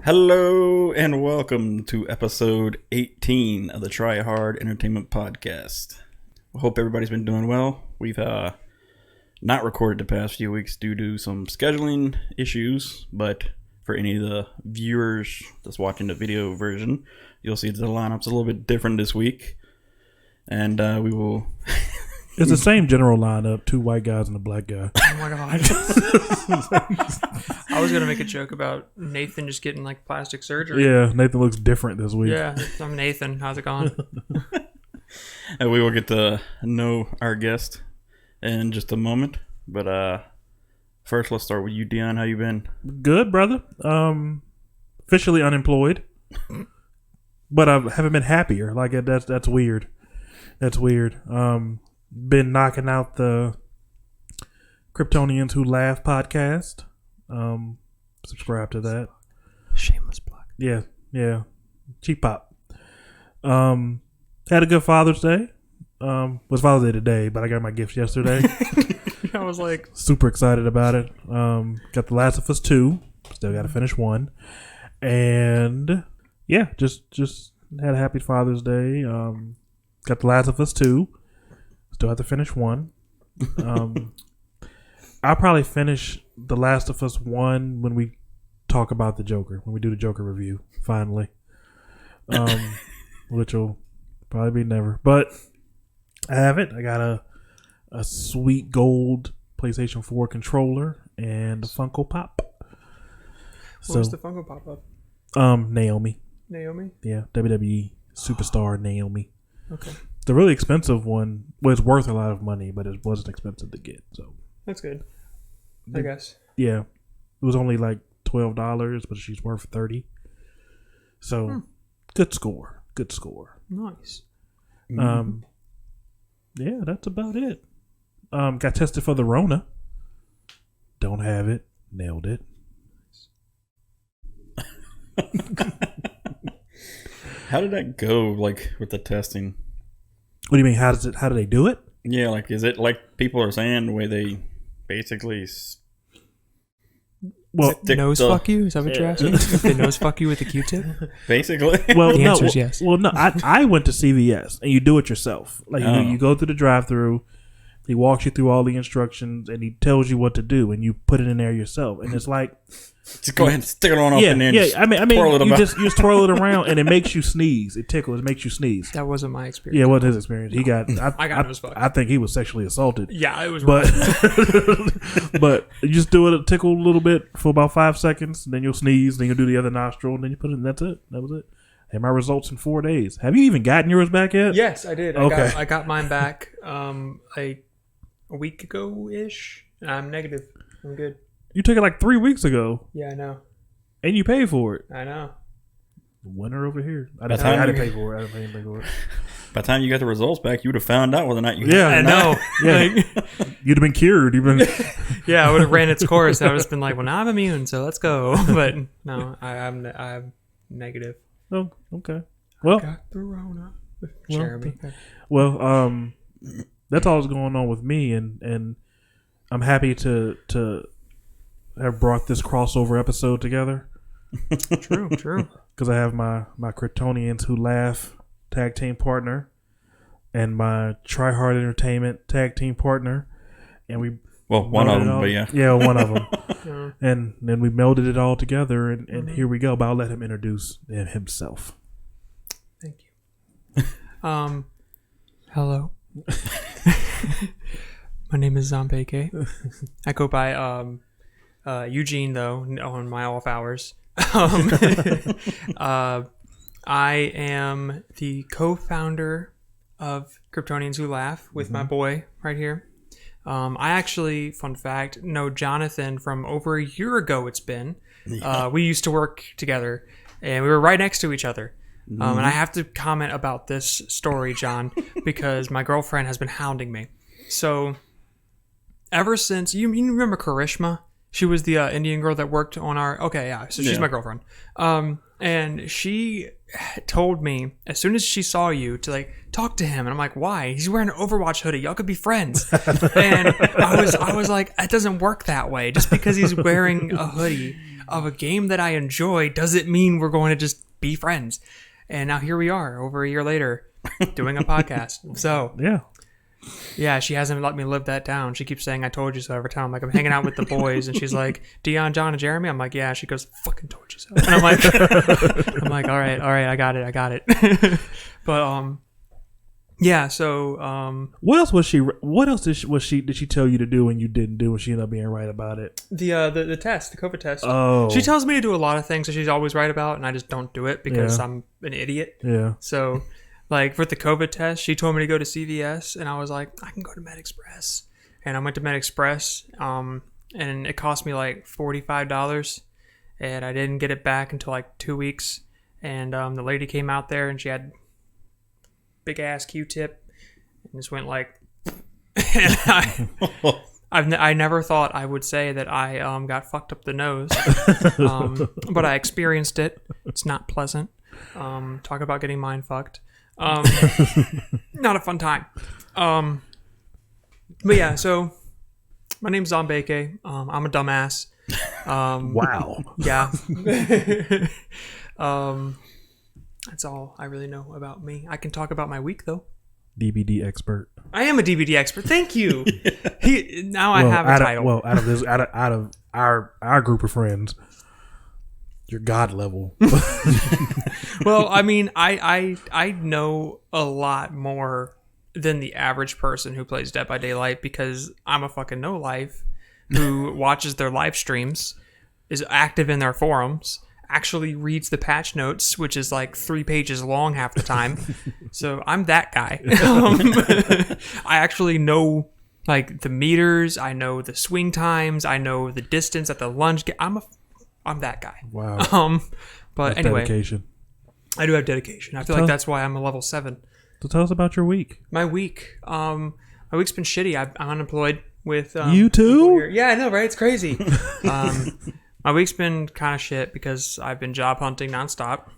Hello and welcome to episode 18 of the Try Hard Entertainment Podcast. I hope everybody's been doing well. We've not recorded the past few weeks due to some scheduling issues, but for any of the viewers that's watching the video version, you'll see the lineup's a little bit different this week. And we will... It's the same general lineup, 2 white guys and a black guy. Oh my god. I was going to make a joke about Nathan just getting like plastic surgery. Yeah, Nathan looks different this week. Yeah, I'm Nathan. How's it going? And we will get to know our guest in just a moment. But first, let's start with you, Dion. How you been? Good, brother. Officially unemployed. But I haven't been happier. Like, that's weird. That's weird. Been knocking out the Kryptonians Who Laugh podcast. Subscribe to that. Shameless plug. Yeah. Cheap pop. Had a good Father's Day. Was Father's Day today, but I got my gift yesterday. I was like... Super excited about it. Got The Last of Us 2. Still got to finish 1. And yeah, just had a happy Father's Day. Got The Last of Us 2. Still have to finish 1. I'll probably finish The Last of Us 1 when we talk about the Joker, when we do the Joker review, finally. Which will probably be never. But I have it. I got a sweet gold PlayStation 4 controller and a Funko Pop. What was the Funko Pop up? Naomi. Naomi? Yeah, WWE superstar Naomi. Okay. The really expensive one was worth a lot of money, but it wasn't expensive to get. So That's good, I guess. yeah, it was only like $12, but she's worth $30. So good score. Nice. Yeah, that's about it. Got tested for the Rona. Don't have it. Nailed it. How did that go, like, with the testing? What do you mean? How do they do it? Yeah, like, is it like people are saying the way they basically... Well, Fuck you? Is that what you're asking? If they nose fuck you with a Q-tip? Basically. well, The no. answer is yes. Well, no. I went to CVS, and you do it yourself. Like you go through the drive-through. He walks you through all the instructions, and he tells you what to do, and you put it in there yourself. And it's like, just go ahead and stick it on up in there. Yeah. I mean, you just twirl it around, and it makes you sneeze. It tickles. It makes you sneeze. That wasn't my experience. Yeah, what his experience? He got. I got nose fucked. I think he was sexually assaulted. Yeah, it was But rough. but you just do it, tickle a little bit for about 5 seconds, then you'll sneeze, then you'll do the other nostril, and then you put it in. That's it. That was it. Had my results in 4 days. Have you even gotten yours back yet? Yes, I did. Okay. I got mine back a week ago-ish. I'm negative. I'm good. You took it like 3 weeks ago, Yeah, I know. and you paid for it. I know. Winner over here. I That's didn't how pay for it. I didn't pay for it. By the time you got the results back, you would have found out whether or not you Yeah, I had it or know. not. Yeah, you'd have been cured. You've been. Yeah, I would have ran its course. I would have been like, well, now I'm immune, so let's go. But no, I'm negative. Oh, okay. Well, Got the Rona. Jeremy. well, that's all that's going on with me, and I'm happy to have brought this crossover episode together. True. Because I have my Kryptonians Who Laugh tag team partner and my Try Hard Entertainment tag team partner, and we One of them, but yeah. Yeah, one of them. Yeah. And then we melded it all together, and here we go. But I'll let him introduce himself. Thank you. Hello. My name is Zombeke. I go by Eugene, though, on my off hours. I am the co-founder of Kryptonians Who Laugh with my boy right here. I actually, fun fact, know Jonathan from over a year ago it's been. Yeah. We used to work together, and we were right next to each other. And I have to comment about this story, John, because my girlfriend has been hounding me. So, ever since... You remember Karishma? She was the Indian girl that worked on our... Okay, yeah, so she's my girlfriend. And she told me, as soon as she saw you, to like talk to him. And I'm like, why? He's wearing an Overwatch hoodie. Y'all could be friends. And I was like, it doesn't work that way. Just because he's wearing a hoodie. of a game that I enjoy doesn't mean we're going to just be friends. And now here we are, over a year later, doing a podcast. So yeah, she hasn't let me live that down. She keeps saying, I told you so every time. Like, I'm hanging out with the boys, and she's like, Dion, John, and Jeremy? I'm like, yeah. She goes, fucking told you so. And I'm like, all right, I got it. But, yeah, so, what else was she? What else did she tell you to do and you didn't do, and she ended up being right about it? the test, the COVID test. Oh, she tells me to do a lot of things that she's always right about, and I just don't do it because I'm an idiot. Yeah. So, like, for the COVID test, she told me to go to CVS, and I was like, I can go to MedExpress. And I went to MedExpress, and it cost me like $45, and I didn't get it back until like 2 weeks. And the lady came out there, and she had big ass Q-tip, and just went like, and I never thought I would say that I got fucked up the nose, but I experienced it. It's not pleasant. Talk about getting mind fucked. Not a fun time. But yeah, so my name's Zombeke. I'm a dumbass. wow. Yeah. That's all I really know about me. I can talk about my week though. DVD expert. I am a DVD expert. Thank you. I have a title. Out of our group of friends, you're God level. Well, I mean, I know a lot more than the average person who plays Dead by Daylight because I'm a fucking no life who watches their live streams, is active in their forums, actually reads the patch notes, which is like 3 pages long half the time. So I'm that guy. I actually know like the meters. I know the swing times. I know the distance at the lunge. I'm that guy. Wow. But that's anyway, dedication. I do have dedication. I feel like that's why I'm a level 7. So tell us about your week. My week. My week's been shitty. I'm unemployed with you too? Yeah, I know, right? It's crazy. My week's been kind of shit because I've been job hunting nonstop.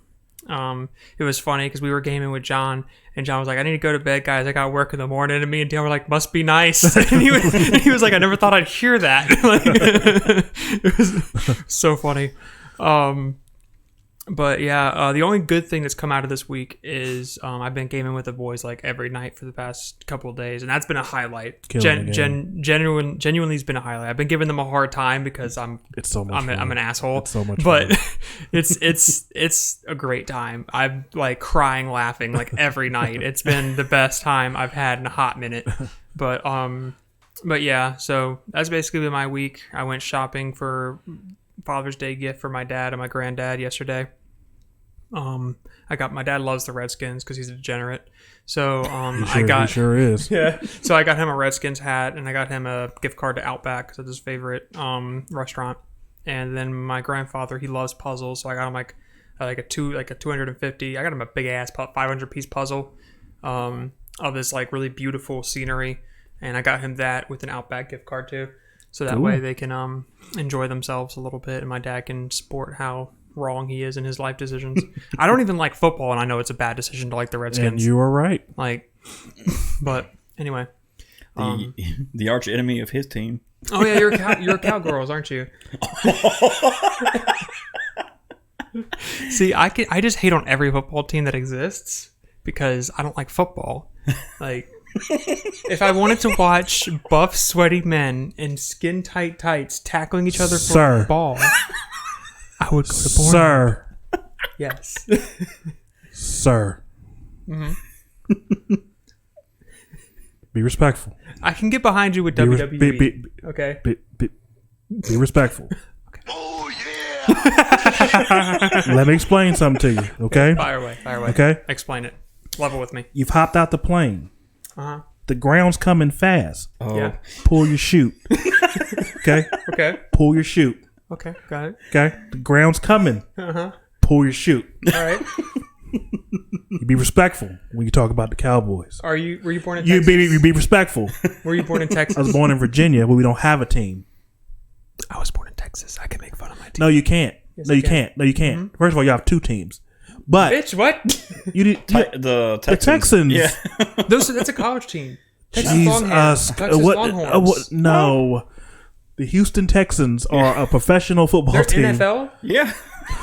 It was funny because we were gaming with John, and John was like, I need to go to bed, guys. I got work in the morning. And me and Dion were like, must be nice. And he was like, I never thought I'd hear that. It was so funny. But yeah, the only good thing that's come out of this week is I've been gaming with the boys like every night for the past couple of days, and that's been a highlight. Genuinely has been a highlight. I've been giving them a hard time because I'm an asshole. It's so much but fun. it's a great time. I'm like crying, laughing like every night. It's been the best time I've had in a hot minute. But yeah, so that's basically been my week. I went shopping for Father's Day gift for my dad and my granddad yesterday. My dad loves the Redskins because he's a degenerate. So he sure is. Yeah. So I got him a Redskins hat, and I got him a gift card to Outback because it's his favorite restaurant. And then my grandfather, he loves puzzles, so I got him like a 250. I got him a big ass 500 piece puzzle of this like really beautiful scenery, and I got him that with an Outback gift card too. So that way they can enjoy themselves a little bit, and my dad can support how wrong he is in his life decisions. I don't even like football, and I know it's a bad decision to like the Redskins. And you are right. Like, but anyway, the arch enemy of his team. Oh yeah, you're a Cowgirls, aren't you? See, I just hate on every football team that exists because I don't like football. Like, if I wanted to watch buff, sweaty men in skin-tight tights tackling each other for a ball, I would go to porn. Sir. Yes. Sir. Mm-hmm. Be respectful. I can get behind you with WWE. Okay. Be respectful. Okay. Oh, yeah. Let me explain something to you, okay? Fire away. Okay? Explain it. Level with me. You've hopped out the plane. Uh-huh. The ground's coming fast. Oh. Yeah. Pull your chute. Okay? Okay. Pull your chute. Okay. Got it. Okay? The ground's coming. Uh-huh. Pull your chute. All right. You be respectful when you talk about the Cowboys. Were you born in Texas? You be respectful. Were you born in Texas? I was born in Virginia, but we don't have a team. I was born in Texas. I can make fun of my team. No, you can't. Yes, No, you I can. can't. No, you can't. Mm-hmm. First of all, you have 2 teams. But Bitch, what? you did The Texans. Texans. Yeah. That's a college team. Texas Longhorns. Jesus. Texas Longhorns. No. The Houston Texans are a professional football They're team. NFL? Yeah.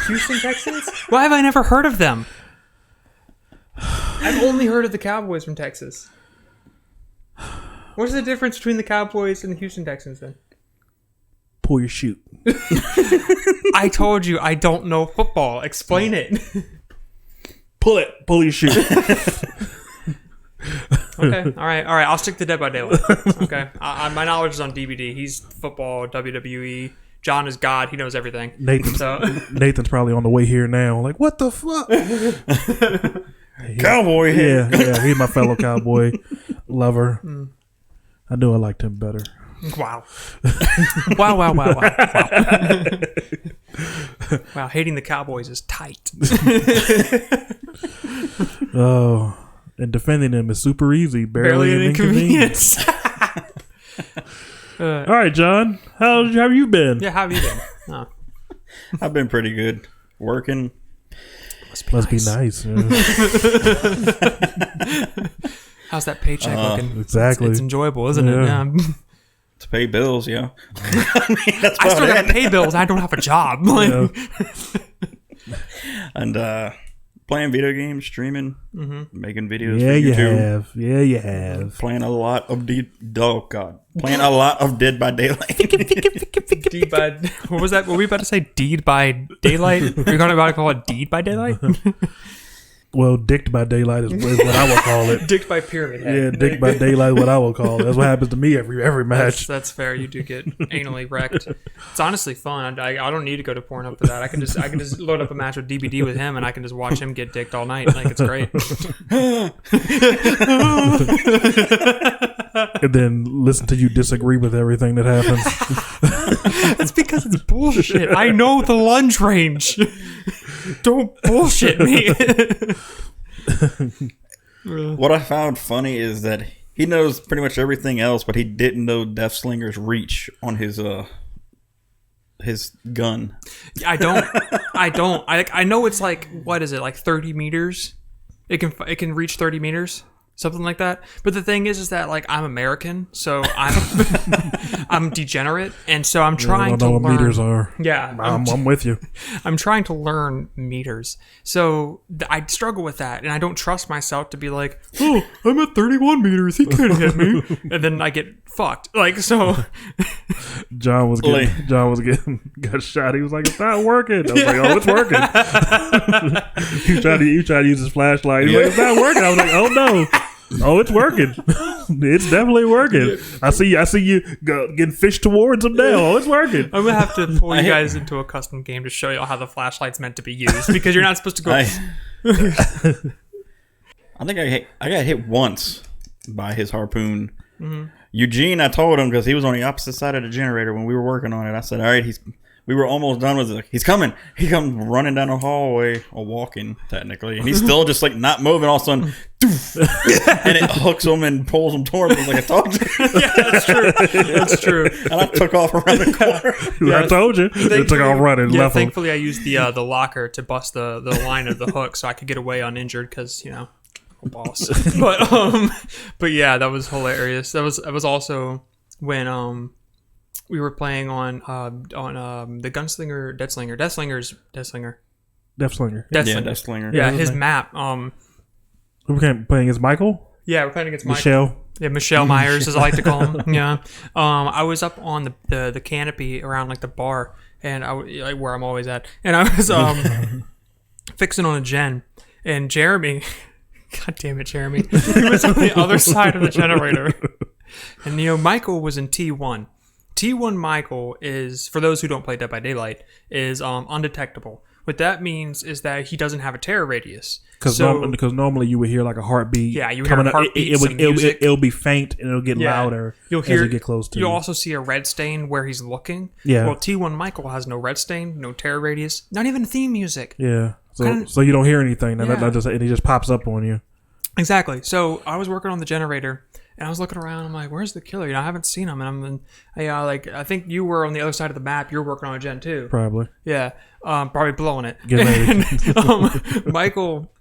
Houston Texans? Why have I never heard of them? I've only heard of the Cowboys from Texas. What's the difference between the Cowboys and the Houston Texans then? Pull your shoot. I told you I don't know football. Explain it. Pull it. Pull your shoot. Okay. All right. I'll stick to Dead by Daylight. Okay. My knowledge is on DVD. He's football, WWE. John is God. He knows everything. Nathan's probably on the way here now. Like, what the fuck? Cowboy here. Yeah. He's my fellow cowboy lover. I knew I liked him better. Wow. Wow. Wow. Hating the Cowboys is tight. Oh. And defending him is super easy. Barely an inconvenience. All right, John. How have you been? Yeah, how have you been? Oh. I've been pretty good. Working. Must be nice. Yeah. How's that paycheck looking? Exactly. It's enjoyable, isn't it? Yeah. To pay bills, yeah. I still got to pay bills. I don't have a job. Yeah. And playing video games, streaming, making videos Yeah, for you YouTube. have. Yeah, you have. Playing a lot of Playing a lot of Dead by Daylight. Deed by, what was that? Were we about to say Deed by Daylight? Are you going to call it Deed by Daylight? Well, dicked by daylight is what I would call it. Dicked by Pyramid Head. Yeah, dicked by daylight, what I would call it. That's what happens to me every match. That's fair. You do get anally wrecked. It's honestly fun. I don't need to go to Pornhub for that. I can just load up a match with DBD with him, and I can just watch him get dicked all night. Like, it's great. And then listen to you disagree with everything that happens. That's because it's bullshit. I know the lunge range. Don't bullshit me. What I found funny is that he knows pretty much everything else, but he didn't know Deathslinger's reach on his gun. I don't. I know it's like, what is it, like 30 meters? It can reach 30 meters. Something like that. But the thing is that, like, I'm American, so I'm degenerate, and so I'm trying to learn. I don't know what meters are. Yeah, I'm with you. I'm trying to learn meters, so I struggle with that, and I don't trust myself to be like, oh, I'm at 31 meters, he can't hit me, and then I get fucked. Like, so. John was got shot. He was like, it's not working. I was like, oh, it's working. You tried to use his flashlight. He was like, it's not working. I was like, oh no. Oh, it's working. It's definitely working. I see you getting fished towards him now. Oh, it's working. I'm gonna have to pull you guys into a custom game to show you how the flashlight's meant to be used, because you're not supposed to go. I think I got hit once by his harpoon. Mm-hmm. Eugene, I told him, because he was on the opposite side of the generator when we were working on it. I said, all right, we were almost done with it. He's coming. He comes running down the hallway, or walking, technically. And he's still just, like, not moving. All of a sudden, and it hooks him and pulls him towards him like I told you. Yeah, that's true. That's true. And I took off around the corner. Yeah, I told you. It took off running. Yeah, left thankfully I used the locker to bust the line of the hook so I could get away uninjured, because, boss. But yeah, that was hilarious. That was also when we were playing on the Gunslinger, Deathslinger. Deathslinger. Yeah, Deathslinger. Yeah, his map. We were playing as Michael? Yeah, we're playing against Michelle. Yeah, Michelle Myers, as I like to call him. Yeah. I was up on the canopy around, like, the bar, and like where I'm always at, and I was fixing on a gen, and Jeremy, God damn it, Jeremy, he was on the other side of the generator, and Michael was in T1. T1 Michael is, for those who don't play Dead by Daylight, is undetectable. What that means is that he doesn't have a terror radius. Because normally you would hear like a heartbeat. Yeah, you would hear a heartbeat. It'll be faint and it'll get louder as you get close to. You'll also see a red stain where he's looking. Yeah. Well, T1 Michael has no red stain, no terror radius, not even theme music. Yeah. So you don't hear anything, and and he just pops up on you. Exactly. So I was working on the generator, and I was looking around. I'm like, "Where's the killer?" I haven't seen him, and I think you were on the other side of the map. You're working on a gen too. Probably. Yeah. Probably blowing it. And, Michael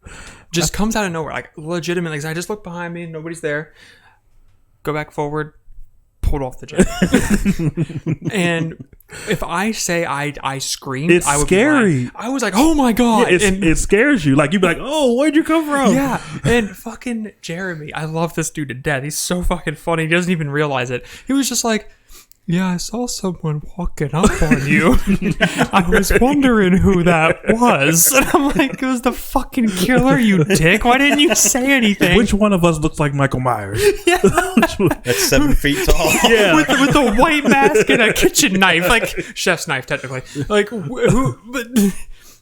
just comes out of nowhere, like legitimately. Like, I just look behind me, nobody's there. Go back forward, pulled off the jacket. And if I say I screamed, It's I would scary. Be lying. I was like, oh my God. Yeah, it scares you. Like, you'd be like, oh, where'd you come from? Yeah, and fucking Jeremy, I love this dude to death. He's so fucking funny. He doesn't even realize it. He was just like, yeah, I saw someone walking up on you. I was wondering who that was. And I'm like, it was the fucking killer, you dick. Why didn't you say anything? Which one of us looks like Michael Myers? Yeah. That's 7 feet tall. Yeah. with a white mask and a kitchen knife, like chef's knife, technically. Like, who? But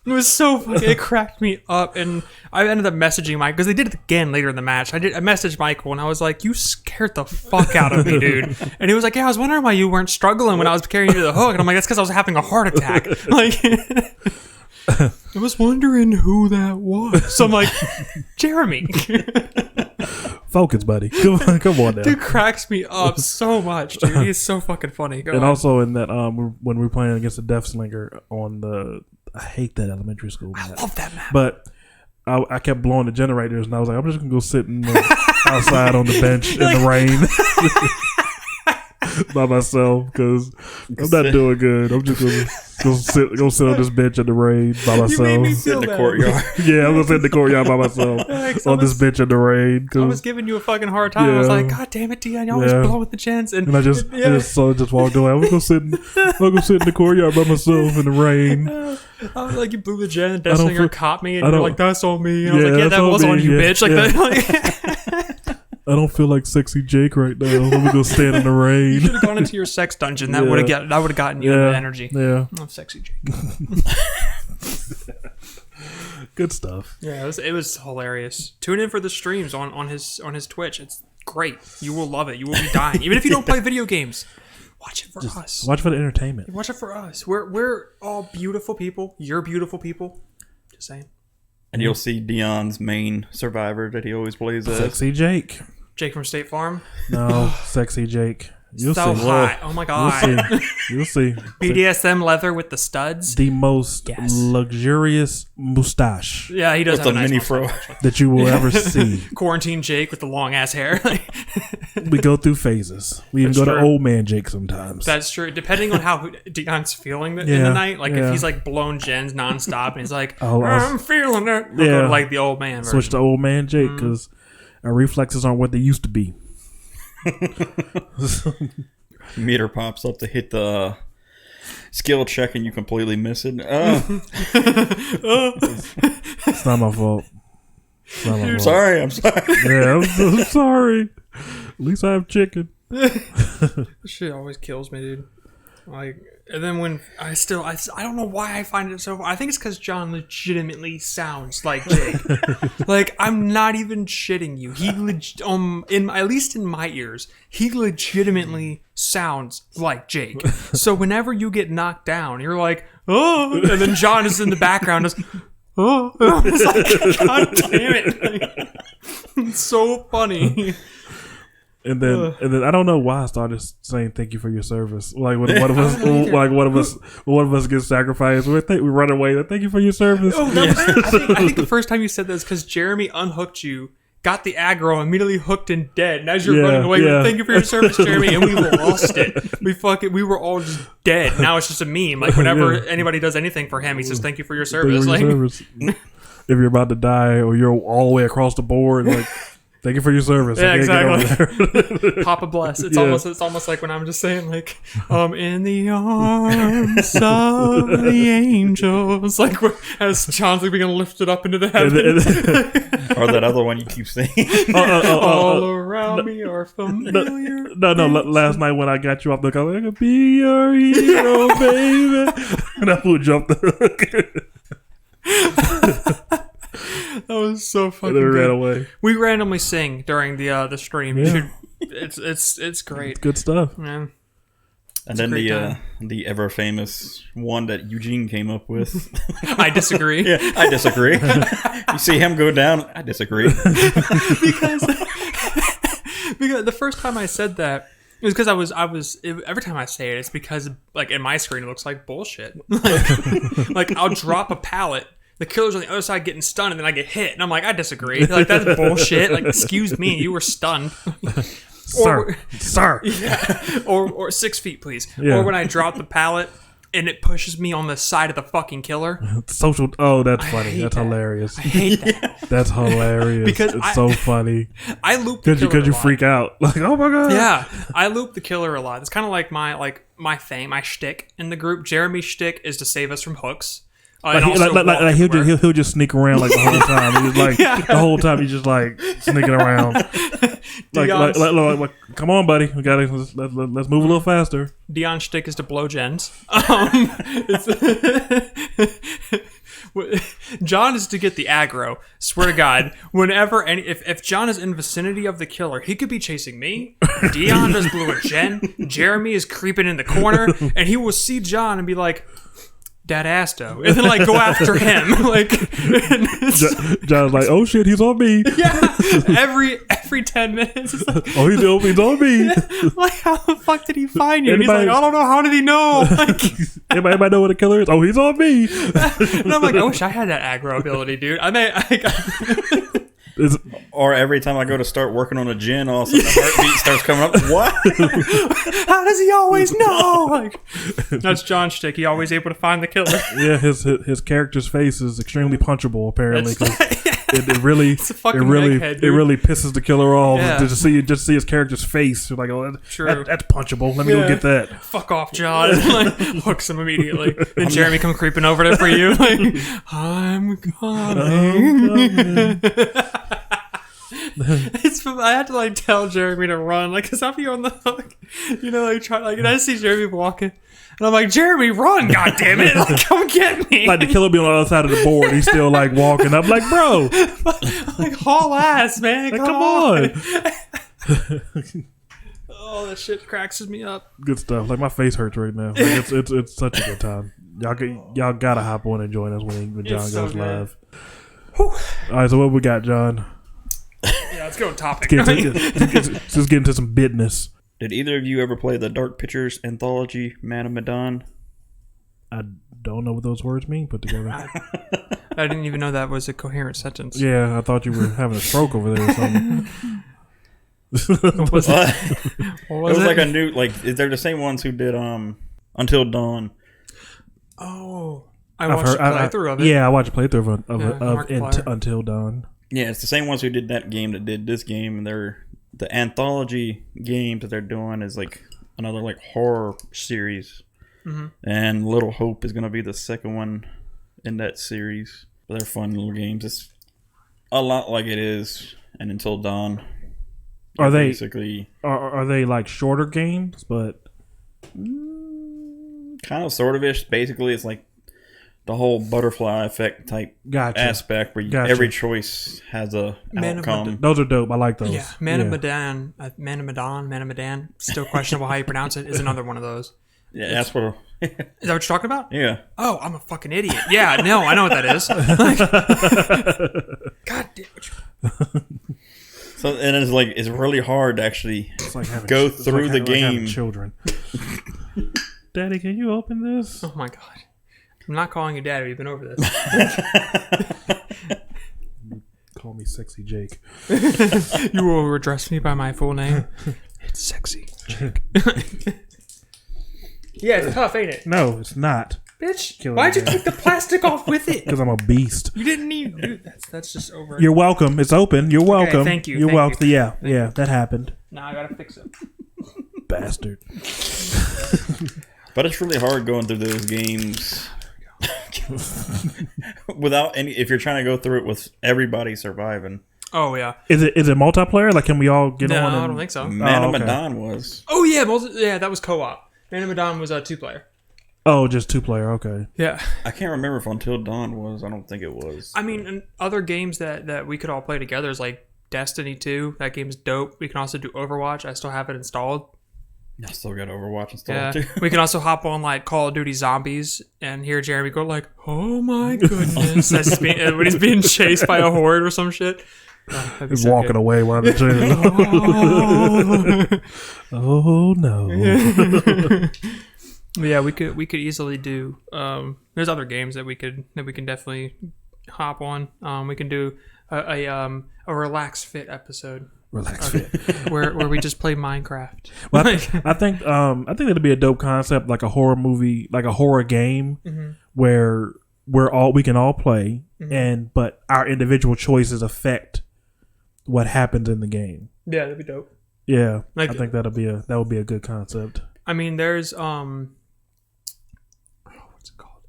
it was so funny. It cracked me up, and I ended up messaging Mike because they did it again later in the match. I messaged Michael, and I was like, "You scared the fuck out of me, dude." And he was like, "Yeah, I was wondering why you weren't struggling when I was carrying you to the hook." And I'm like, "That's because I was having a heart attack." Like, I was wondering who that was. So I'm like, Jeremy. Focus, buddy. Come on now. Dude cracks me up so much, dude. He's so fucking funny. Go And on. also in that, when we were playing against the Death Slinger on the, I hate that elementary school map. I love that map. But I kept blowing the generators, and I was like, I'm just gonna go sit outside on the bench in the rain by myself because I'm not doing good. I'm just gonna go sit on this bench in the rain by myself. You made me Sit feel in the bad. courtyard. Yeah, I'm gonna sit in the courtyard by myself on this bench in the rain. I was giving you a fucking hard time. I was Yeah. like, God damn it, Dion, you always Yeah. blow with the gens. And I just walked away. I'm gonna sit in the courtyard by myself in the rain. I was like, you blew the gen, and I don't Deathslinger feel- caught me, and I you're don't- like, that's on me. And I was Yeah, like, yeah, that's that on was me, on you, yeah, bitch. Like yeah. that. I don't feel like sexy Jake right now. Let me go stand in the rain. You should have gone into your sex dungeon. That Yeah. would have gotten you the energy. Yeah, Oh, sexy Jake. good stuff. Yeah, it was hilarious. Tune in for the streams on his Twitch. It's great. You will love it. You will be dying. Even if you don't play video games, watch it for us. Watch for the entertainment. Watch it for us. We're all beautiful people. You're beautiful people. Just saying. And you'll see Dion's main survivor that he always plays as. Sexy Jake. Jake from State Farm. No, sexy Jake. You'll So see. hot. Oh my god. You'll see. You'll see. BDSM leather with the studs. The most Yes. luxurious mustache Yeah, he does With have a a nice mini mustache, fro. actually. that you will ever see. Quarantine Jake with the long ass hair. We go through phases. We even That's go to true. old man Jake sometimes. That's true. Depending on how Dion's feeling in Yeah, the night, like yeah. if he's like blown gens nonstop and he's like, Oh, I'm feeling it. He'll go Yeah. to, like the old man version. Switch to old man Jake because our reflexes aren't what they used to be. Meter pops up to hit the skill check and you completely miss it. It's not my fault. It's not my fault. Sorry, I'm sorry. Yeah, I'm sorry. At least I have chicken. Shit always kills me, dude. Like, and then when I don't know why I find it so. I think it's because John legitimately sounds like Jake. Like, I'm not even shitting you. He at least in my ears, he legitimately sounds like Jake. So whenever you get knocked down, you're like, oh, and then John is in the background, just, oh, it's like, God damn it! Like, it's so funny. And then I don't know why I started saying thank you for your service. Like when one of us gets sacrificed, we run away. Like, thank you for your service. Oh, I think the first time you said this because Jeremy unhooked you, got the aggro, immediately hooked and dead. And as you're Yeah, running away, yeah. thank you for your service, Jeremy, and we lost it. We were all just dead. Now it's just a meme. Like whenever Yeah. anybody does anything for him, he says thank you for your Thank you service. for Like, your service. If you're about to die or you're all the way across the board, like thank you for your service. Yeah, I can't get over there. Papa bless. It's Yeah. almost like when I'm just saying like, in the arms of the angels. Like as John's like being lifted up into the heavens. Or that other one you keep saying. All around me are familiar. No. Last night when I got you off the car, I could be your hero, baby. And I would jump the hook. That was so fucking And then ran good. away. We randomly sing during the stream. You Yeah. should, it's great, Good stuff. man. And then great the ever famous one that Eugene came up with. I disagree. Yeah, I disagree. You see him go down. I disagree. because the first time I said that, it was because I was every time I say it, it's because like in my screen it looks like bullshit. Like I'll drop a pallet, the killer's on the other side getting stunned, and then I get hit, and I'm like, I disagree. Like that's bullshit. Like excuse me, you were stunned. Sir. Yeah. Or 6 feet, please. Yeah. Or when I drop the pallet and it pushes me on the side of the fucking killer. Social. Oh, that's I funny. hate That's that. hilarious. I hate that. That's hilarious. Because it's so funny. I loop the killer Because you a lot. freak out. Like, oh my god. Yeah, I loop the killer a lot. It's kind of like my thing, my shtick in the group. Jeremy's shtick is to save us from hooks. And also walk he'll just sneak around like the whole time. He's like the whole time he's just like sneaking around. like, come on, buddy, we gotta let's move a little faster. Dion's shtick is to blow gens. John is to get the aggro. Swear to God, whenever if John is in vicinity of the killer, he could be chasing me. Dion just blew a gen. Jeremy is creeping in the corner, and he will see John and be like, "That ass though," and then like go after him. Like John's like, "Oh shit, he's on me." Yeah, every 10 minutes. It's like, Oh, he's on me. like, how the fuck did he find you? And he's Anybody- like, I don't know. How did he know? Like, Anybody know what a killer is? Oh, he's on me. and I'm like, I wish I had that aggro ability, dude. Or every time I go to start working on a gen, all of a sudden the heartbeat starts coming up. What? How does he always know? Like, that's John's shtick. He always able to find the killer. Yeah, his character's face is extremely punchable. Apparently, 'cause it really a fucking egghead, dude. it really pisses the killer off Yeah. to just see his character's face. You're like, oh, True. that's punchable. Let me go get that. Fuck off, John. And, like, hooks him immediately. Then Jeremy come creeping over there for you. Like, I'm coming. I had to like tell Jeremy to run, like, cause I'll be on the hook, like try, like, and I see Jeremy walking, and I'm like, Jeremy, run, god damn it, like, come get me, Like the killer be on the other side of the board. He's still like walking up, like, bro, like, haul ass, man, like, come on. Oh, that shit cracks me up. Good stuff. Like my face hurts right now. Like, it's such a good time. Y'all gotta hop on and join us when John so goes good. live. All right, so what we got, John? Yeah, let's go on topic. Let's just get into some business. Did either of you ever play the Dark Pictures anthology, Man of Medan? I don't know what those words mean put together. I didn't even know that was a coherent sentence. Yeah, I thought you were having a stroke over there or something. What was it? It was like a new, like, they're the same ones who did Until Dawn. Oh, I watched a playthrough of it. Yeah, I watched a playthrough of Markiplier. Until Dawn. Yeah, it's the same ones who did that game that did this game, and the anthology games that they're doing is like another like horror series. Mm-hmm. And Little Hope is going to be the second one in that series. But they're fun little games. It's a lot like it is and Until Dawn. Are they basically are they like shorter games, but kind of sort of ish? Basically, it's like the whole butterfly effect type aspect where every choice has a outcome. Those are dope. I like those. Yeah, Man of Medan. Still questionable how you pronounce it. Is another one of those. Yeah, that's what. Is that what you're talking about? Yeah. Oh, I'm a fucking idiot. Yeah, no, I know what that is. God damn it. So and it's like it's really hard to actually go through the game. Children. Daddy, can you open this? Oh my god. I'm not calling you daddy. We've been over this. Call me Sexy Jake. You will address me by my full name. It's Sexy Jake. Yeah, it's tough, ain't it? No, it's not. Bitch, why'd you take the plastic off with it? Because I'm a beast. You didn't need dude, that's just over. You're welcome. It's open. You're welcome. Thank you. You're welcome. Yeah, that happened. Now I gotta fix it. Bastard. But it's really hard going through those games without any. If you're trying to go through it with everybody surviving. Oh yeah. Is it multiplayer? Like, can we all get on? No, I don't think so. Man of Medan was. Oh yeah, that was co-op. Man of Medan was a 2-player. Oh, just 2-player. Okay. Yeah. I can't remember if Until Dawn was. I don't think it was. I mean, and other games that we could all play together is like Destiny 2. That game's dope. We can also do Overwatch. I still have it installed. I still got Overwatch installed too. We can also hop on like Call of Duty Zombies and hear Jeremy go like, "Oh my goodness!" As when he's being chased by a horde or some shit. He's walking away while I'm saying, "Oh no." Yeah, we could easily do. There's other games that we can definitely hop on. We can do a relax fit episode. Relax Fit. where we just play Minecraft. Well, I think that'd be a dope concept, like a horror movie, like a horror game, where we can all play, but our individual choices affect what happens in the game. Yeah, that'd be dope. Yeah, I think that would be a good concept. I mean, there's what's it called?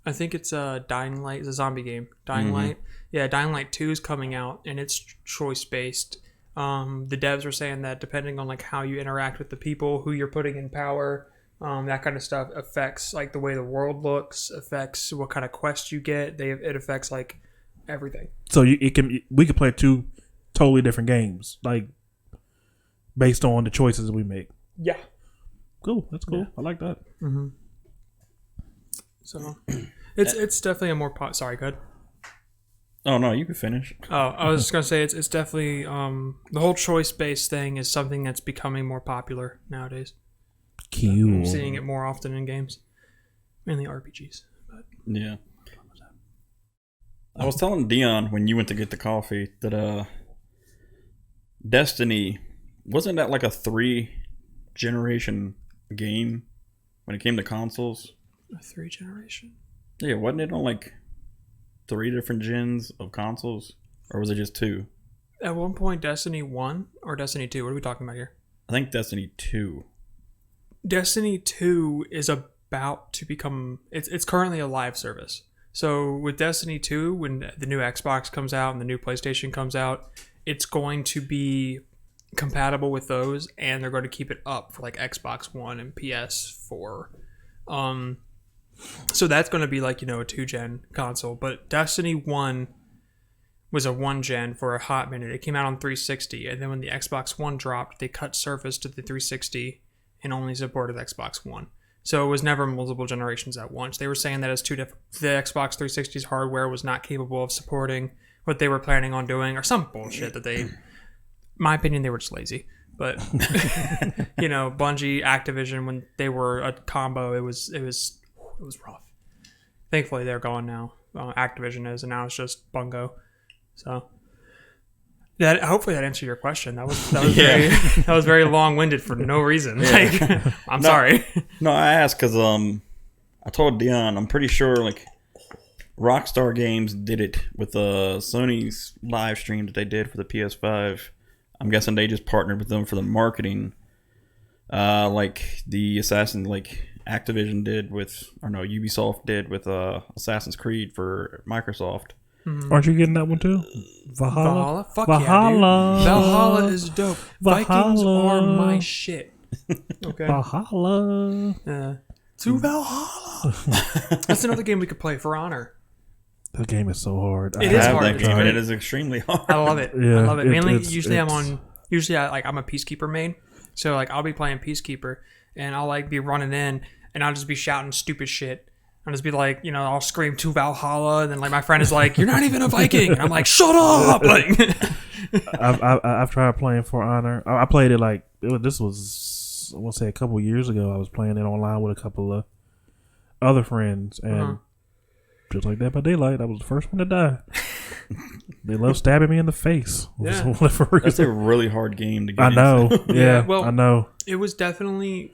I think it's Dying Light. It's a zombie game. Dying Light. Yeah, Dying Light 2 is coming out, and it's choice based. The devs are saying that depending on like how you interact with the people, who you're putting in power, that kind of stuff affects like the way the world looks, affects what kind of quests you get. It affects like everything. So we could play 2 totally different games, like based on the choices we make. Yeah. Cool. That's cool. Yeah. I like that. Mm-hmm. So it's definitely a more sorry, go ahead. Oh no, you can finish. Oh, I was just gonna say it's definitely the whole choice based thing is something that's becoming more popular nowadays. Cool. I'm seeing it more often in games, mainly RPGs. But. Yeah. I was telling Dion when you went to get the coffee that Destiny wasn't that like a 3-generation game when it came to consoles? A 3-generation? Yeah, wasn't it on like 3 different gens of consoles, or was it just 2? At one point, Destiny 1 or Destiny 2? What are we talking about here? I think Destiny 2. Destiny 2 is about to become... It's currently a live service. So with Destiny 2, when the new Xbox comes out and the new PlayStation comes out, it's going to be compatible with those, and they're going to keep it up for like Xbox One and PS4. So that's going to be like, a 2-gen console. But Destiny 1 was a 1-gen for a hot minute. It came out on 360, and then when the Xbox One dropped, they cut Surface to the 360 and only supported Xbox One. So it was never multiple generations at once. They were saying that the Xbox 360's hardware was not capable of supporting what they were planning on doing, or some bullshit that they... My opinion, they were just lazy. But, Bungie, Activision, when they were a combo, it was rough. Thankfully, they're gone now. Activision is, and now it's just Bungo. So, hopefully that answered your question. That was very long-winded for no reason. Yeah. I'm sorry. No, I asked because I told Dion I'm pretty sure like Rockstar Games did it with Sony's live stream that they did for the PS5. I'm guessing they just partnered with them for the marketing, like the Activision did with, or no, Ubisoft did with Assassin's Creed for Microsoft. Mm-hmm. Aren't you getting that one too? Valhalla? Fuck Valhalla. Yeah, dude. Valhalla is dope. Valhalla. Vikings are my shit. Okay. Valhalla. To Valhalla. That's another game we could play, For Honor. The game is so hard. It is hard. That game, and it is extremely hard. I love it. Yeah, I love it. Mainly, usually I'm a Peacekeeper main, so like I'll be playing Peacekeeper, and I'll like be running in, and I'll just be shouting stupid shit. I'll just be like, I'll scream to Valhalla, and then like my friend is like, "You're not even a Viking," and I'm like, "Shut up!" Like, I've tried playing For Honor. I played it this was I want to say a couple years ago. I was playing it online with a couple of other friends, and. Just like Dead by Daylight, I was the first one to die. They love stabbing me in the face. Yeah. That's a really hard game to get I know. into. Yeah, well, I know. It was definitely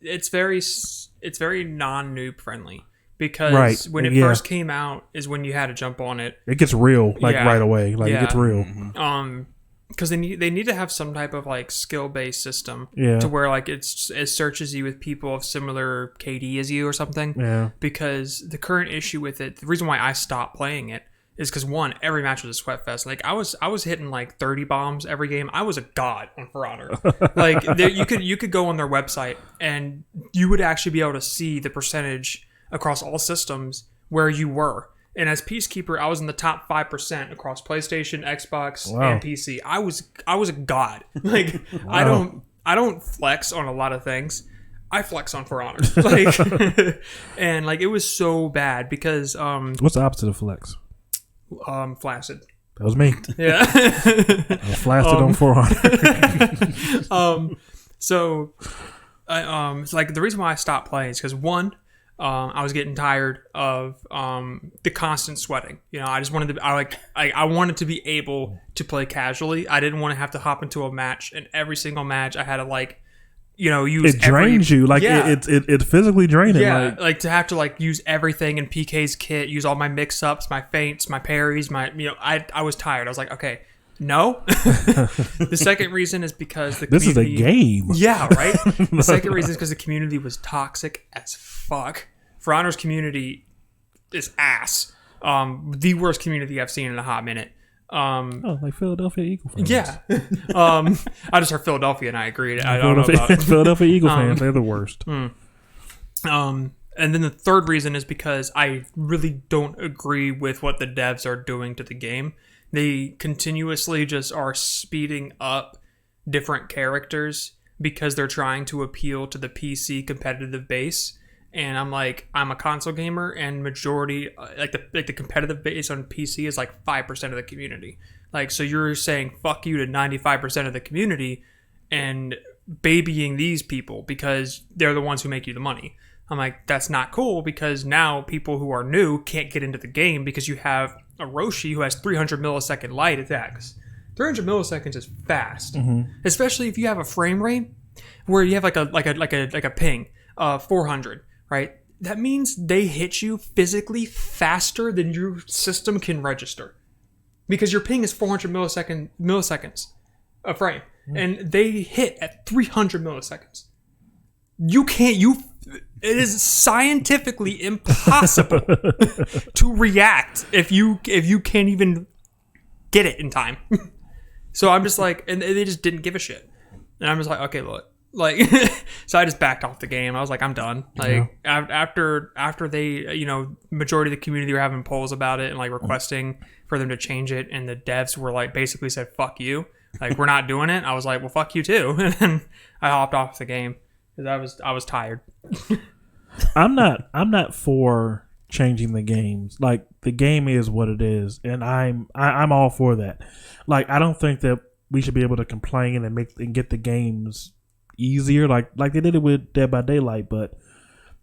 it's very non-noob friendly, because when it first came out is when you had to jump on it. It gets real right away. It gets real. Mm-hmm. Because they need to have some type of like skill-based system to where like it searches you with people of similar KD as you or something. Yeah. Because the current issue with it, the reason why I stopped playing it is because one, every match was a sweat fest. Like I was hitting like 30 bombs every game. I was a god on For Honor. Like you could go on their website and you would actually be able to see the percentage across all systems where you were. And as Peacekeeper, I was in the top 5% across PlayStation, Xbox, and PC. I was a god. Like I don't flex on a lot of things. I flex on For Honor. Like and like it was so bad because what's the opposite of flex? Flaccid. That was me. Yeah. I was flaccid on For Honor. So it's like the reason why I stopped playing is because one, I was getting tired of the constant sweating. You know, I just wanted to. I wanted to be able to play casually. I didn't want to have to hop into a match, and every single match I had to use. It drains you. Like it's physically draining. Yeah, like to have to use everything in PK's kit, use all my mix-ups, my feints, my parries, I was tired. I was like, okay, no. The second reason is because this is a game. Yeah, right? The second reason is because the community was toxic as fuck. For Honor's community is ass. The worst community I've seen in a hot minute. Like Philadelphia Eagle fans. Yeah. I just heard Philadelphia and I agreed. I don't know about Philadelphia Eagle fans. They're the worst. And then the third reason is because I really don't agree with what the devs are doing to the game. They continuously just are speeding up different characters because they're trying to appeal to the PC competitive base. And I'm a console gamer, and majority the competitive base on PC is 5% of the community. So you're saying fuck you to 95% of the community and babying these people because they're the ones who make you the money. I'm like, that's not cool, because now people who are new can't get into the game because you have a Roshi who has 300 millisecond light attacks. 300 milliseconds is fast, especially if you have a frame rate where you have like a ping 400. Right? That means they hit you physically faster than your system can register. Because your ping is 400 milliseconds a frame. And they hit at 300 milliseconds. It is scientifically impossible to react if you can't even get it in time. So I'm just and they just didn't give a shit. And I'm just okay, look. So I just backed off the game. I was I'm done. After they, majority of the community were having polls about it and requesting for them to change it, and the devs were basically said, fuck you. We're not doing it. I was well, fuck you too. And then I hopped off the game because I was tired. I'm not for changing the games. The game is what it is, and I'm all for that. I don't think that we should be able to complain and get the games easier like they did it with Dead by Daylight, but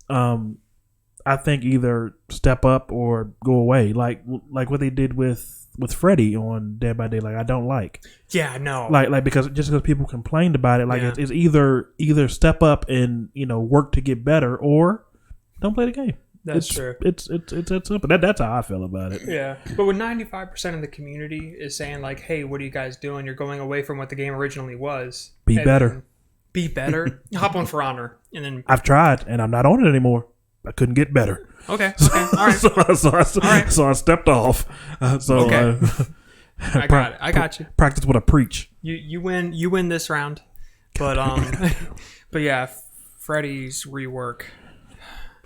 I think either step up or go away, like what they did with Freddy on Dead by Daylight. I don't like. Yeah, no. Because people complained about it, it's either step up and work to get better, or don't play the game. That's true. It's that simple. That's how I feel about it. Yeah, but when 95% of the community is saying hey, what are you guys doing? You're going away from what the game originally was. Be better. Be better. Hop on For Honor, and then I've tried, and I'm not on it anymore. I couldn't get better. Okay. All right. So I stepped off. Okay. I got you. Practice what I preach. You win this round, but but yeah, Freddy's rework.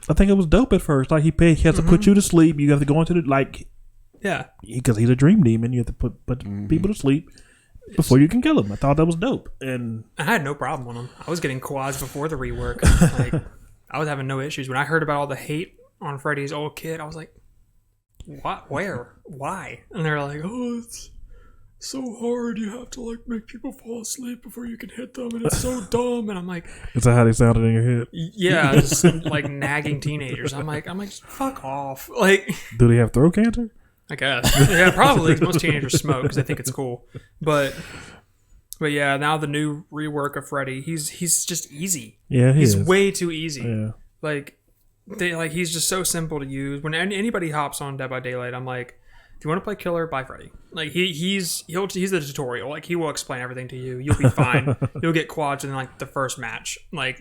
I think it was dope at first. He has to put you to sleep. You have to go into the yeah, because he's a dream demon. You have to put people to sleep before you can kill him. I thought that was dope, and I had no problem with him. I was getting quads before the rework. I was having no issues. When I heard about all the hate on Freddy's old kid, I was like, what? Where? Why? And they're like, oh, it's so hard. You have to make people fall asleep before you can hit them, and it's so dumb. And I'm like, is that how they sounded in your head? Yeah, just nagging teenagers. I'm like, fuck off. Do they have throat cancer? I guess. Yeah, probably. Most teenagers smoke because they think it's cool. But yeah, now the new rework of Freddy, he's just easy. Yeah, he's way too easy. Yeah. He's just so simple to use. When anybody hops on Dead by Daylight, I'm like, if you want to play killer, buy Freddy. He's the tutorial. He will explain everything to you. You'll be fine. You'll get quads in the first match. I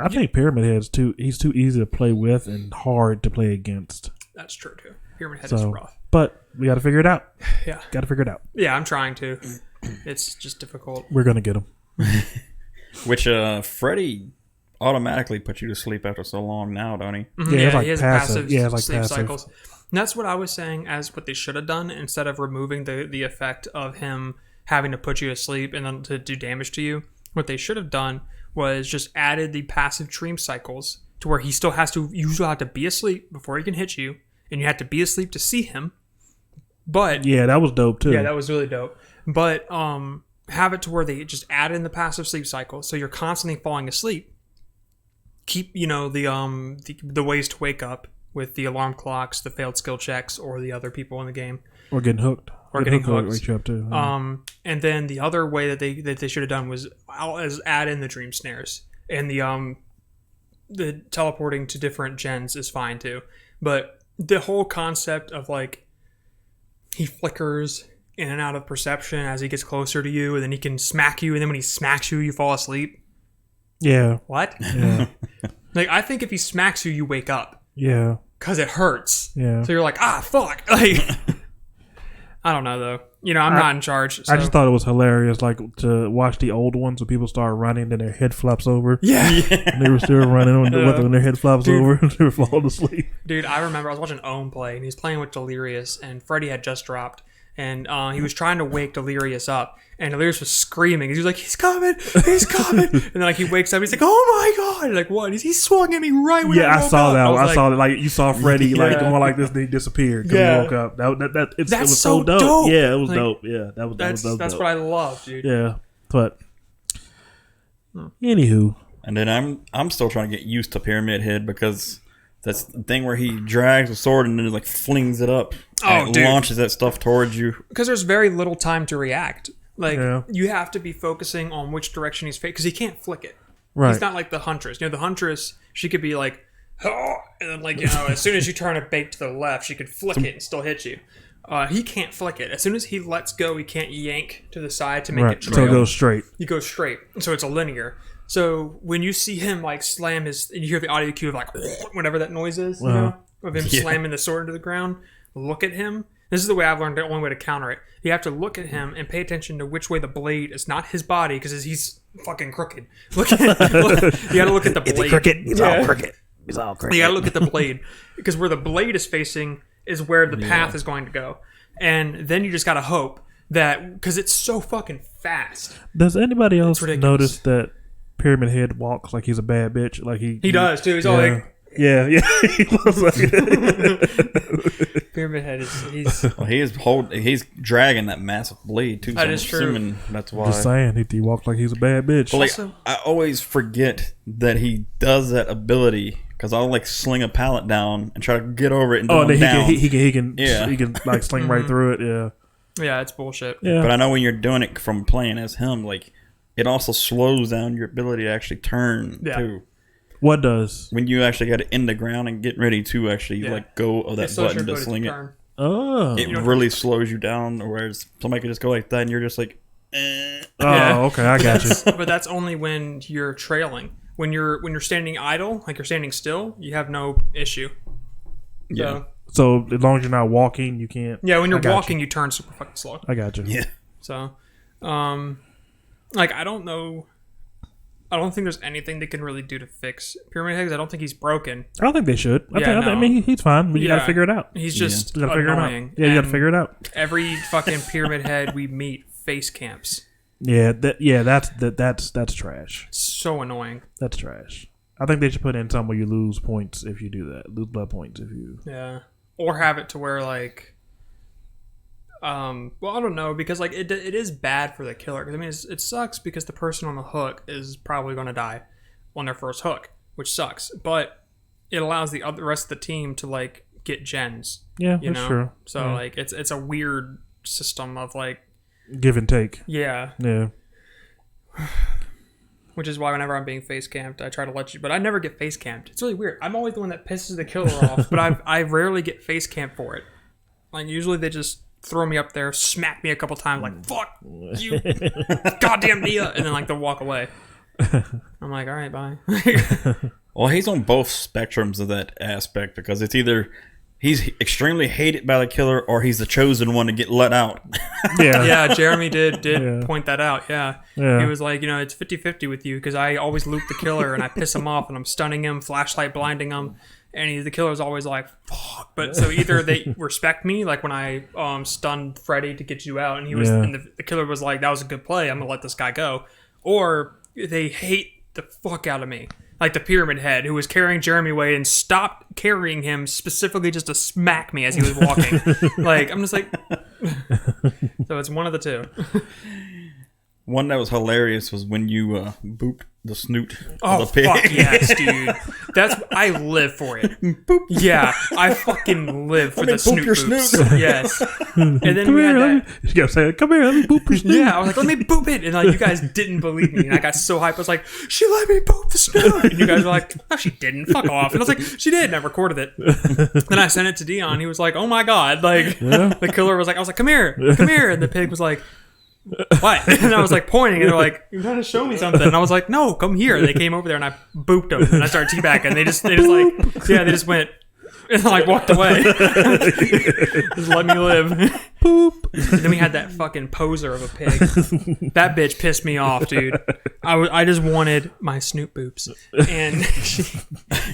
think Pyramid Head's he's too easy to play with and hard to play against. That's true too. Pyramid Head is rough. But we got to figure it out. Yeah. Got to figure it out. Yeah, I'm trying to. It's just difficult. We're going to get him. Which, Freddy automatically puts you to sleep after so long now, don't he? Mm-hmm. Yeah, he has passive sleep cycles. And that's what I was saying as what they should have done, instead of removing the effect of him having to put you to sleep and then to do damage to you. What they should have done was just added the passive dream cycles to where you still have to be asleep before he can hit you, and you have to be asleep to see him. But yeah, that was dope too. Yeah, that was really dope. But have it to where they just add in the passive sleep cycle, so you're constantly falling asleep. keep the ways to wake up with the alarm clocks, the failed skill checks, or the other people in the game. Or getting hooked. Or getting hooked. Wake you up too. And then the other way that they should have done was add in the dream snares. And the teleporting to different gens is fine too. But the whole concept of like he flickers in and out of perception as he gets closer to you, and then he can smack you, and then when he smacks you, you fall asleep. Yeah. What? Yeah. Like, I think if he smacks you, you wake up. Yeah. Because it hurts. Yeah. So you're like, fuck. Like, I don't know, though. I'm not in charge. So. I just thought it was hilarious, like, to watch the old ones when people start running and their head flops over. Yeah. And they were still running when their head flops over and they were falling asleep. Dude, I remember I was watching Ohm play, and he was playing with Delirious, and Freddy had just dropped. And he was trying to wake Delirious up, and Delirious was screaming. He was like, "He's coming! He's coming!" And then like he wakes up, he's like, "Oh my god!" Like what? He swung at me right when I woke I saw up. that. I saw that. Like you saw Freddy like going like this, then he disappeared because he woke up. It was so dope. Yeah, it was dope. Yeah, that was that's what I love, dude. Yeah, but anywho, and then I'm still trying to get used to Pyramid Head because that's the thing where he drags a sword and then like flings it up. And launches that stuff towards you. Because there's very little time to react. Like, you have to be focusing on which direction he's facing, because he can't flick it. Right. He's not like the Huntress. The Huntress, she could be like, oh, and then like, as soon as you turn a bait to the left, she could flick it and still hit you. He can't flick it. As soon as he lets go, he can't yank to the side to make it trail. So it goes straight. He goes straight. So it's a linear. So when you see him like slam and you hear the audio cue of like, whatever that noise is, of him slamming the sword into the ground, look at him. This is the way I've learned the only way to counter it. You have to look at him and pay attention to which way the blade is not his body because he's fucking crooked. You got to look at the blade. Is he crooked? He's all crooked. He's all crooked. You got to look at the blade because where the blade is facing is where the path is going to go. And then you just got to hope that because it's so fucking fast. Does anybody else notice that Pyramid Head walks like he's a bad bitch? Like he does too. He's all like. Yeah. He looks like Pyramid Head he's dragging that massive blade too. So that I'm is assuming true. That's why. Just saying, he walks like he's a bad bitch. But like, I always forget that he does that ability because I'll like sling a pallet down and try to get over it and he can like sling right through it. Yeah, it's bullshit. Yeah. But I know when you're doing it from playing as him, like it also slows down your ability to actually turn too. What does? When you actually got it in the ground and get ready to actually let go of that button to sling it. Oh. It really slows you down, whereas somebody could just go like that and you're just like, eh. Oh, okay, I got you. But that's only when you're trailing. When you're standing idle, like you're standing still, you have no issue. Yeah. So as long as you're not walking, you can't. Yeah, when you're walking, you turn super fucking slow. I got you. Yeah. So, like I don't know. I don't think there's anything they can really do to fix Pyramid Head. I don't think he's broken. I don't think they should. I mean, he's fine. But you got to figure it out. He's just you gotta annoying. Figure it out. Yeah, you got to figure it out. Every fucking Pyramid Head we meet face camps. Yeah, that's trash. So annoying. That's trash. I think they should put in something where you lose points if you do that. Lose blood points if you. Yeah, or have it to where like. Well, I don't know because like it is bad for the killer. Because I mean, it sucks because the person on the hook is probably going to die on their first hook, which sucks. But it allows the rest of the team to like get gens. Yeah, that's true. So like it's a weird system of like give and take. Yeah. Yeah. Which is why whenever I'm being face camped, I try to let you. But I never get face camped. It's really weird. I'm always the one that pisses the killer off, but I rarely get face camped for it. Like usually they just throw me up there, smack me a couple times, like "fuck you, goddamn Nia," and then like they'll walk away. I'm like, all right, bye. Well, he's on both spectrums of that aspect because it's either he's extremely hated by the killer or he's the chosen one to get let out. Yeah, Jeremy did point that out. Yeah. He was like, it's 50-50 with you because I always loop the killer and I piss him off and I'm stunning him, flashlight blinding him. And the killer's always like, fuck. But so either they respect me, like when I stunned Freddy to get you out, and the killer was like, that was a good play, I'm gonna let this guy go. Or they hate the fuck out of me. Like the Pyramid Head, who was carrying Jeremy away and stopped carrying him specifically just to smack me as he was walking. Like, I'm just like... So it's one of the two. One that was hilarious was when you booped the snoot Oh, of the pig. fuck yes, dude. I live for it. Boop. Yeah, I fucking live for Let me the boop snoot your boops. snoot. Yes. And then Come we here, had that. you gotta say, come here, let me boop your snoot. Yeah, I was like, let me boop it. And like, you guys didn't believe me. And I got so hyped. I was like, she let me boop the snoot. And you guys were like, no, she didn't. Fuck off. And I was like, she did. And I recorded it. Then I sent it to Dion. He was like, oh my God. Like, the killer was like, I was like, come here. And the pig was like, what? And I was like pointing, and they're like, "You're trying to show me something." And I was like, "No, come here." And they came over there, and I booped them, and I started teabagging. They just like, yeah, they just went and like walked away. Just let me live. Poop. And then we had that fucking poser of a pig. That bitch pissed me off, dude. I just wanted my snoot boops, and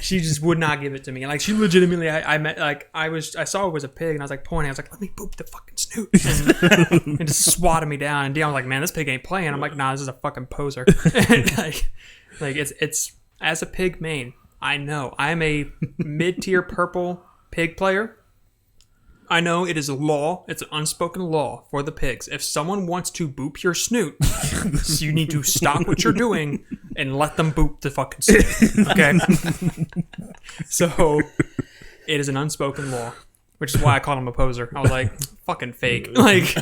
she just would not give it to me. Like she legitimately, I saw it was a pig, and I was like pointing. I was like, "Let me boop the fucking snoot," and just swatted me down. And Dion was like, "Man, this pig ain't playing." I'm like, "Nah, this is a fucking poser." And like it's as a pig main, I know I'm a mid-tier purple pig player. I know it is a law. It's an unspoken law for the pigs. If someone wants to boop your snoot, you need to stop what you're doing and let them boop the fucking snoot. Okay? So, it is an unspoken law, which is why I called him a poser. I was like, fucking fake. Like,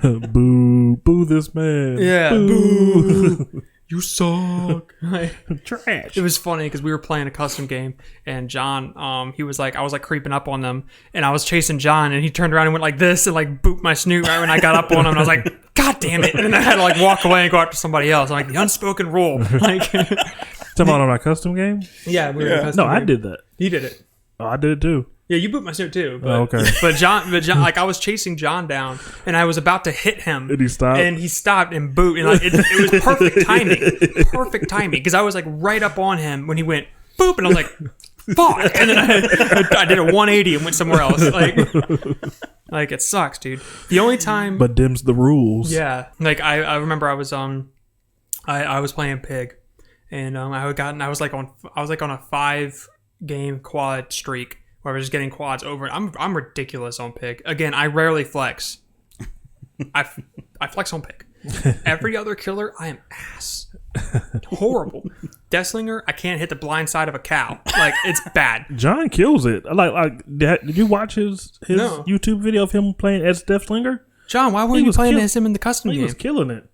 boo this man. yeah, boo. You suck. Like, Trash. it was funny because we were playing a custom game, and John, he was like, I was like creeping up on them, and I was chasing John, and he turned around and went like this and like booped my snoot right when I got up on him, and I was like, God damn it! And then I had to like walk away and go after somebody else. I'm like, the unspoken rule. Like, Talking about on our custom game? yeah, we were in a Yeah. custom No, I game. did that. You did it. Oh, I did it too. Yeah, you booped my snoot too. But, okay. But John, like I was chasing John down, and I was about to hit him. And he stopped? And he stopped and booped, and like it was perfect timing. Perfect timing, because I was like right up on him when he went boop, and I was like, fuck. And then I did a 180 and went somewhere else. Like it sucks, dude. The only time, But dims the rules. yeah, like I remember I was I was playing Pig, and I was like on a 5-game quad streak where I was just getting quads over. I'm ridiculous on Pig. Again, I rarely flex. I flex on Pig. Every other killer, I am ass. Horrible. Deathslinger, I can't hit the blind side of a cow. Like, it's bad. John kills it. Did you watch his No. YouTube video of him playing as Deathslinger? John, why weren't He you was playing kill- as him in the custom He game? was killing it.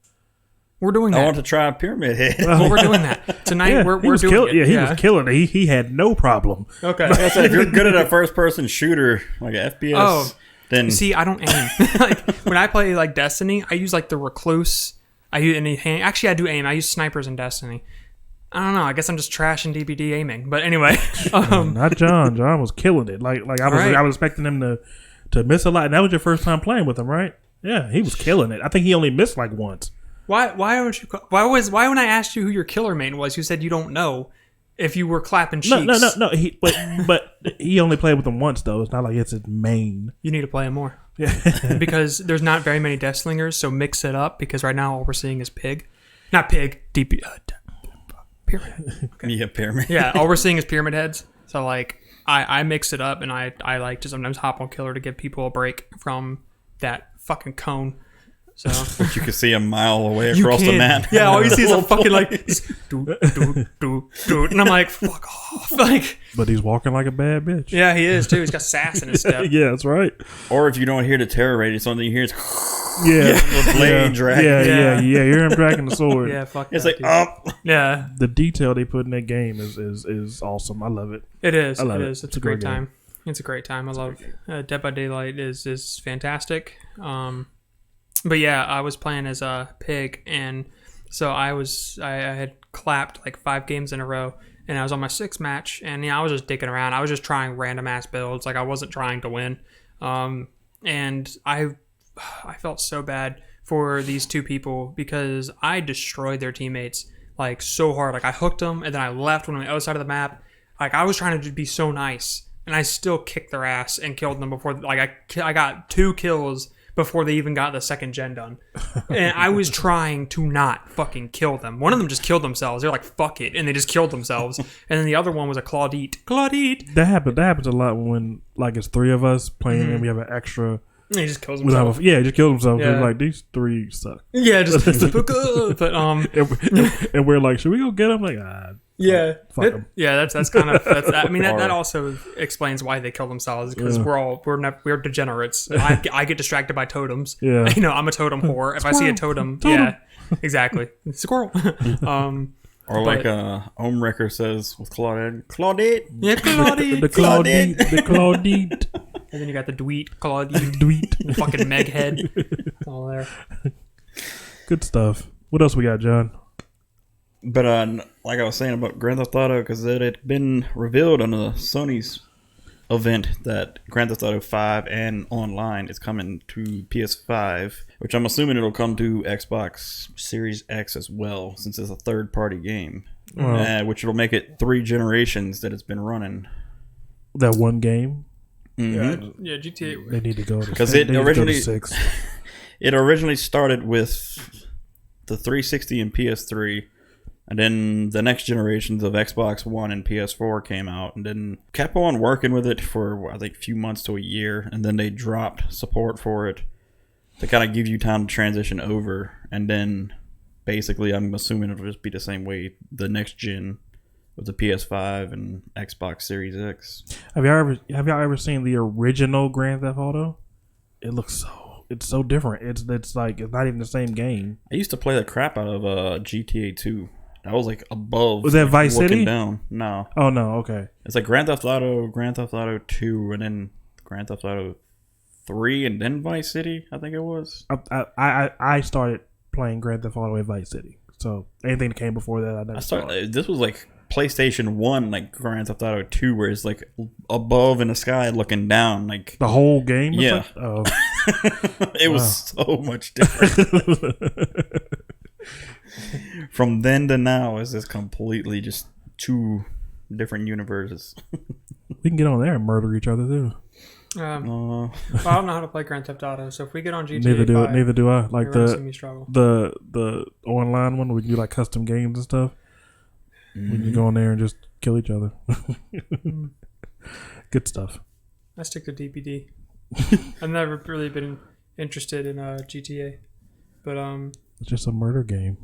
We're doing I that. want to try a pyramid head. Well, we're doing that tonight. Yeah, we're he was doing it. Yeah, he was killing it. He had no problem. Okay. I said, if you're good at a first-person shooter, like a FPS, Oh. then See, I don't aim. Like when I play like Destiny, I use like the recluse. I do aim. I use snipers in Destiny. I don't know. I guess I'm just trash in DBD aiming. But anyway, Not John. John was killing it. Like I was Right. I was expecting him to miss a lot. And that was your first time playing with him, right? Yeah, he was killing it. I think he only missed like once. why don't you? Why when I asked you who your killer main was, you said you don't know if you were clapping cheeks. No. But he only played with him once though. It's not like it's his main. You need to play him more. Because there's not very many Deathslingers, so mix it up. Because right now all we're seeing is Pig, not Pig. DP. Pyramid. yeah, pyramid. Yeah, all we're seeing is pyramid heads. So like I mix it up, and I like to sometimes hop on killer to give people a break from that fucking cone. So But you can see a mile away across the can. map. Yeah, all you see is a fucking like do, and I'm like, fuck off. Like, But he's walking like a bad bitch. yeah, he is too. He's got sass in his step. Yeah, that's right. Or if you don't hear the terror rate, it's something you hear is Yeah. the blade dragging. Yeah. You hear him dragging the sword. Yeah, fuck. It's that, like, dude. Yeah, The detail they put in that game is awesome. I love it. it is. I love It it. is. It's It's a a great great time. It's a great time. I love Dead by Daylight is fantastic. But yeah, I was playing as a Pig, and so I had clapped like 5 games in a row, and I was on my 6th match, and I was just dicking around. I was just trying random ass builds, like I wasn't trying to win. And I felt so bad for these 2 people because I destroyed their teammates like so hard. Like I hooked them, and then I left when on the other side of the map. Like I was trying to be so nice, and I still kicked their ass and killed them before. Like I got 2 kills before they even got the 2nd gen done. And I was trying to not fucking kill them. One of them just killed themselves. They're like, fuck it. And they just killed themselves. And then the other one was a Claudite. That happens a lot when like it's 3 of us playing and we have an extra He just kills himself. He just killed himself. Yeah. Like, these 3 suck. Yeah, just but And we're like, should we go get him? Like, yeah, fuck 'em. yeah. That's kind of. I mean, that also explains why they kill themselves because we're degenerates. I get distracted by totems. Yeah. I'm a totem whore. If I see a totem, yeah, exactly, squirrel. Or like Omrecker says with Claudette. Yeah, Claudette. The Claudette. And then you got the Dweet, Claudette, Dweet. fucking Meghead. It's all there. Good stuff. What else we got, John? But like I was saying about Grand Theft Auto, because it had been revealed on the Sony's event that Grand Theft Auto 5 and online is coming to PS5, which I'm assuming it'll come to Xbox Series X as well, since it's a third-party game, which will make it 3 generations that it's been running. That one game? Mm-hmm. Yeah, GTA. They need to go to because it originally 6. It originally started with the 360 and PS3, and then the next generations of Xbox One and PS4 came out, and then kept on working with it for I think a few months to a year, and then they dropped support for it to kind of give you time to transition over, and then basically I'm assuming it'll just be the same way the next gen with the PS5 and Xbox Series X. Have y'all ever seen the original Grand Theft Auto? It's so different. It's like it's not even the same game. I used to play the crap out of GTA 2. That was like above. Was that Vice looking City? Down. No. Oh no, okay. It's like Grand Theft Auto 2, and then Grand Theft Auto 3, and then Vice City. I think it was. I started playing Grand Theft Auto at Vice City. So anything that came before that, I never started. This was like PlayStation 1, like Grand Theft Auto 2, where it's like above in the sky looking down, like the whole game. Was yeah. It was so much different. From then to now, it's just completely just 2 different universes. We can get on there and murder each other too. Well, I don't know how to play Grand Theft Auto, so if we get on GTA, Neither do I. Like you're gonna see me struggle. the online one where you do like custom games and stuff. When you go in there and just kill each other. Good stuff. I stick to DPD. I've never really been interested in GTA, but It's just a murder game.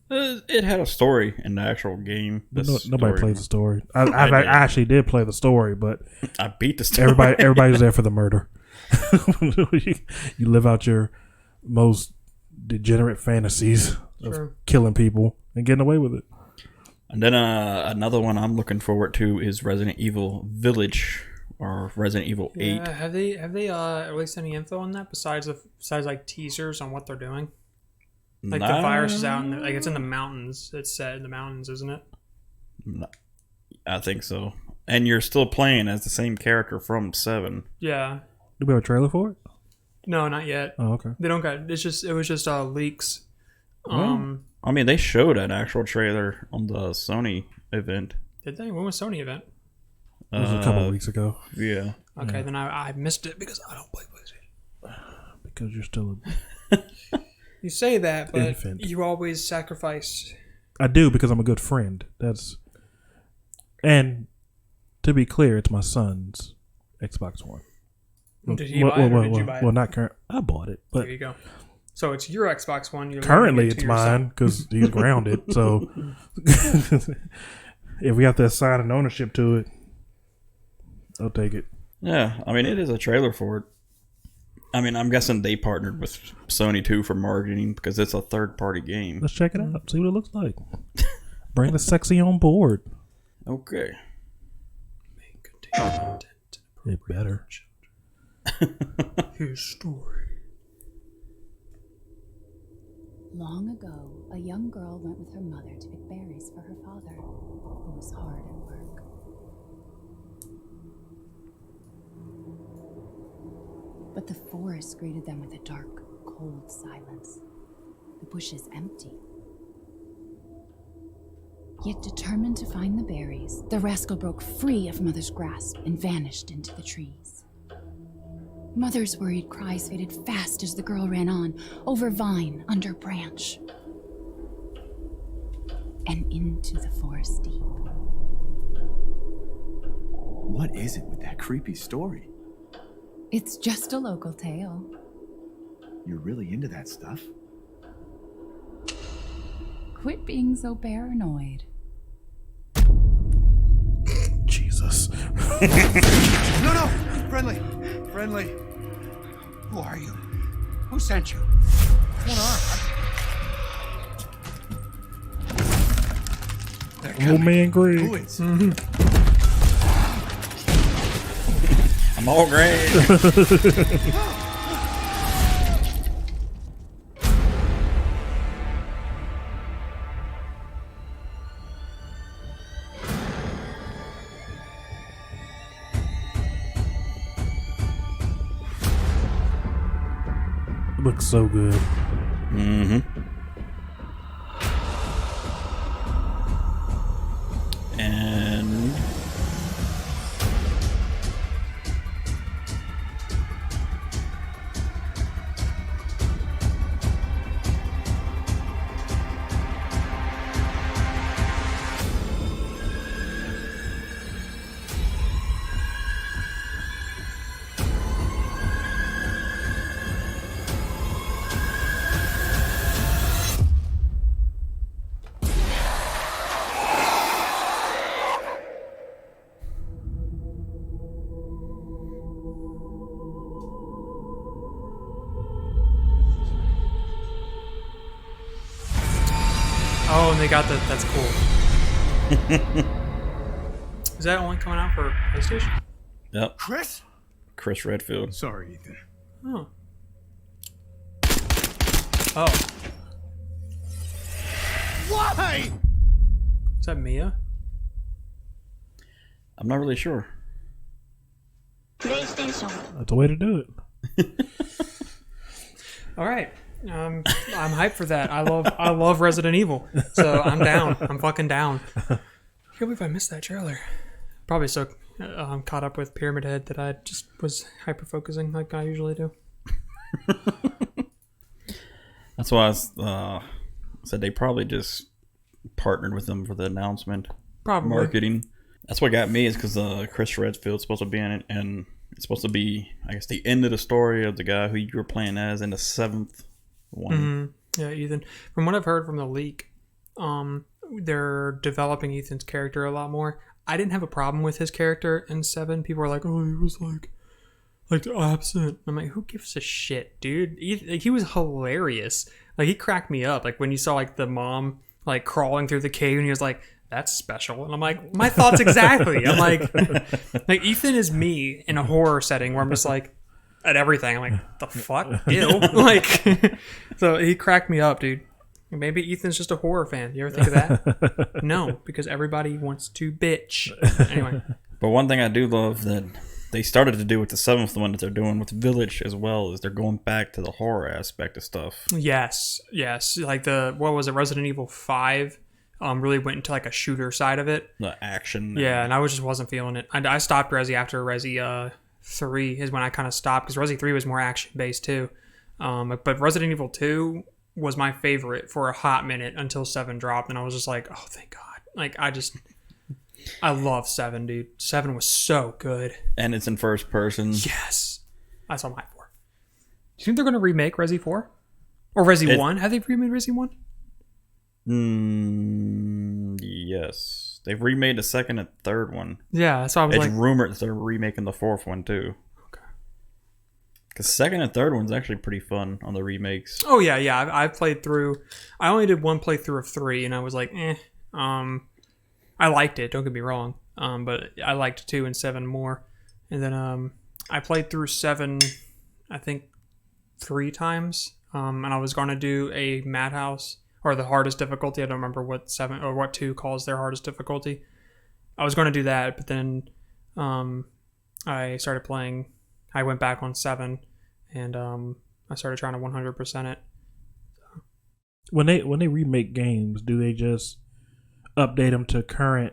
It had a story in the actual game. Nobody plays the story. I actually did play the story, but I beat the story. Everybody's there for the murder. You live out your most degenerate fantasies of killing people and getting away with it. And then another one I'm looking forward to is Resident Evil Village, or Resident Evil 8. Yeah, have they released any info on that besides like teasers on what they're doing? Like the virus is out in it's in the mountains. It's set in the mountains, isn't it? I think so. And you're still playing as the same character from 7. Yeah. Do we have a trailer for it? No, not yet. Oh, okay. They don't got. It was just leaks. I mean, they showed an actual trailer on the Sony event. Did they? When was Sony event? It was a couple of weeks ago. Yeah. Okay, then I missed it because I don't play PlayStation. Because you're still You say that, but infant. you always sacrifice. I do because I'm a good friend. And to be clear, it's my son's Xbox One. Did he buy it or did you buy it? Well, not current. I bought it, but there you go. So it's your Xbox One. Currently, it's mine because he's grounded. So if we have to assign an ownership to it, I'll take it. Yeah, I mean, it is a trailer for it. I mean, I'm guessing they partnered with Sony too for marketing because it's a third-party game. Let's check it out. See what it looks like. Bring the sexy on board. Okay. It better. His story. Long ago, a young girl went with her mother to pick berries for her father, who was hard at work. But the forest greeted them with a dark, cold silence. The bushes empty. Yet determined to find the berries, the rascal broke free of Mother's grasp and vanished into the trees. Mother's worried cries faded fast as the girl ran on, over vine, under branch, and into the forest deep. What is it with that creepy story? It's just a local tale. You're really into that stuff? Quit being so paranoid. Jesus. No! Friendly! Who are you? Who sent you? What's going on? Old man Greg. Who is? I'm all great. Looks so good. Mm-hmm. And Oh, and they got the. That's cool. Is that only coming out for PlayStation? yep, Chris? Chris Redfield. Sorry, Ethan. Oh. Oh. Why? Is that Mia? I'm not really sure. That's the way to do it. All right. I'm hyped for that. I love Resident Evil, so I'm down. I'm fucking down. I can't believe I missed that trailer. Probably so caught up with Pyramid Head that I just was hyper focusing like I usually do. That's why I said they probably just partnered with them for the announcement, Probably. marketing. That's what got me is because Chris Redfield's supposed to be in it, and it's supposed to be, I guess, the end of the story of the guy who you were playing as in the 7th one. Mm-hmm. Yeah, Ethan. From what I've heard from the leak, they're developing Ethan's character a lot more. I didn't have a problem with his character in 7. People were like, "Oh, he was like absent." I'm like, "Who gives a shit, dude?" He was hilarious. Like, he cracked me up. Like when you saw like the mom like crawling through the cave, and he was like, "That's special," and I'm like, "My thoughts exactly." I'm like, like Ethan is me in a horror setting where I'm just like at everything. I'm like, the fuck, ew. Like, so he cracked me up, dude. Maybe Ethan's just a horror fan. You ever think of that? No, because everybody wants to bitch. Anyway. But one thing I do love that they started to do with the 7th one that they're doing with Village as well is they're going back to the horror aspect of stuff. Yes. Like what was it? Resident Evil 5 really went into like a shooter side of it. The action. Yeah, and I just wasn't feeling it. I stopped Resi after Resi 3 is when I kind of stopped because Resi 3 was more action based too. But Resident Evil 2 was my favorite for a hot minute until 7 dropped, and I was just like, oh, thank God. Like, I love 7, dude. 7 was so good. And it's in first person. Yes. That's all I'm hyped for. Do you think they're going to remake Resi 4? Or Resi 1? Have they remade Resi 1? Yes. They've remade the 2nd and 3rd one. Yeah, so I was It's like... rumored that they're remaking the 4th one, too. Because 2nd and 3rd one's actually pretty fun on the remakes. Oh, yeah. I've played through... I only did one playthrough of 3, and I was like, I liked it, don't get me wrong. But I liked 2 and 7 more. And then I played through 7, I think, 3 times. And I was going to do a Madhouse, or the hardest difficulty. I don't remember what 7 or what 2 calls their hardest difficulty. I was going to do that, but then I started playing... I went back on 7, and I started trying to 100% it. When they remake games, do they just update them to current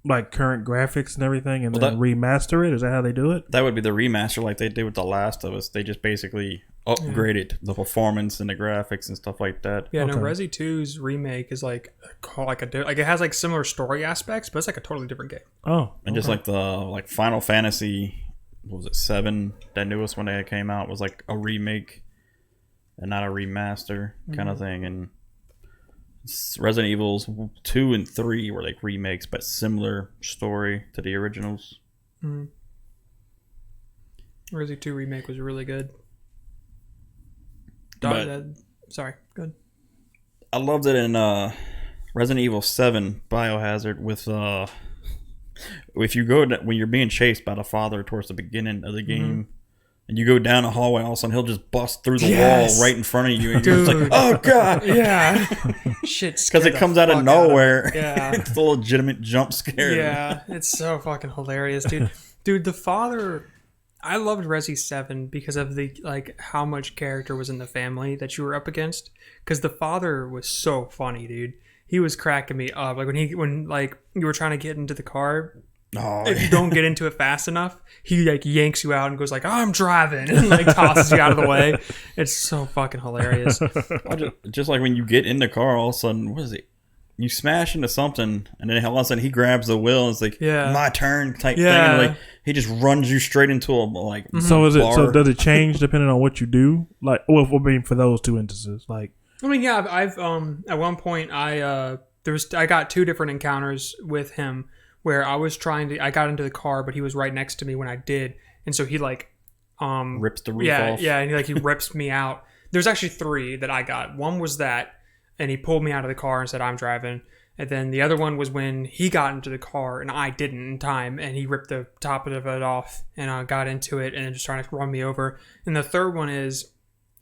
graphics and everything, and then remaster it? Is that how they do it? That would be the remaster, like they did with The Last of Us. They just basically upgraded the performance and the graphics and stuff like that. Yeah, Okay. no, Resi 2's remake is like it has like similar story aspects, but it's like a totally different game. Oh, And just like the Final Fantasy what was it, 7? That newest one that came out was like a remake and not a remaster kind of thing. And Resident Evils 2 and 3 were like remakes, but similar story to the originals. Resident 2 remake was really good. But Sorry, good. I loved it in Resident Evil 7 Biohazard with if you go when you're being chased by the father towards the beginning of the game and you go down a hallway, all of a sudden he'll just bust through the wall right in front of you and you're just like, oh god, Yeah. Shit. because it comes out of nowhere. Yeah. It's a legitimate jump scare. Yeah, it's so fucking hilarious, dude. Dude, the father, I loved Resi 7 because of the like how much character was in the family that you were up against. Because the father was so funny, dude. He was cracking me up. Like when like you were trying to get into the car, if you don't get into it fast enough, he like yanks you out and goes like, I'm driving, and like tosses you out of the way. It's so fucking hilarious. Just like when you get in the car, all of a sudden, what is it? You smash into something, and then all of a sudden he grabs the wheel and it's like, my turn type thing. And like he just runs you straight into a like. So is it? bar. So does it change depending on what you do? Like, well, I mean, for those two instances, like. I mean, yeah, I've at one point I got 2 different encounters with him where I got into the car, but he was right next to me when I did, and so he like rips the roof off. Yeah, and he rips me out. There's actually 3 that I got. One was that, and he pulled me out of the car and said, I'm driving. And then the other one was when he got into the car and I didn't in time, and he ripped the top of it off and I got into it and then just trying to run me over. And the third one is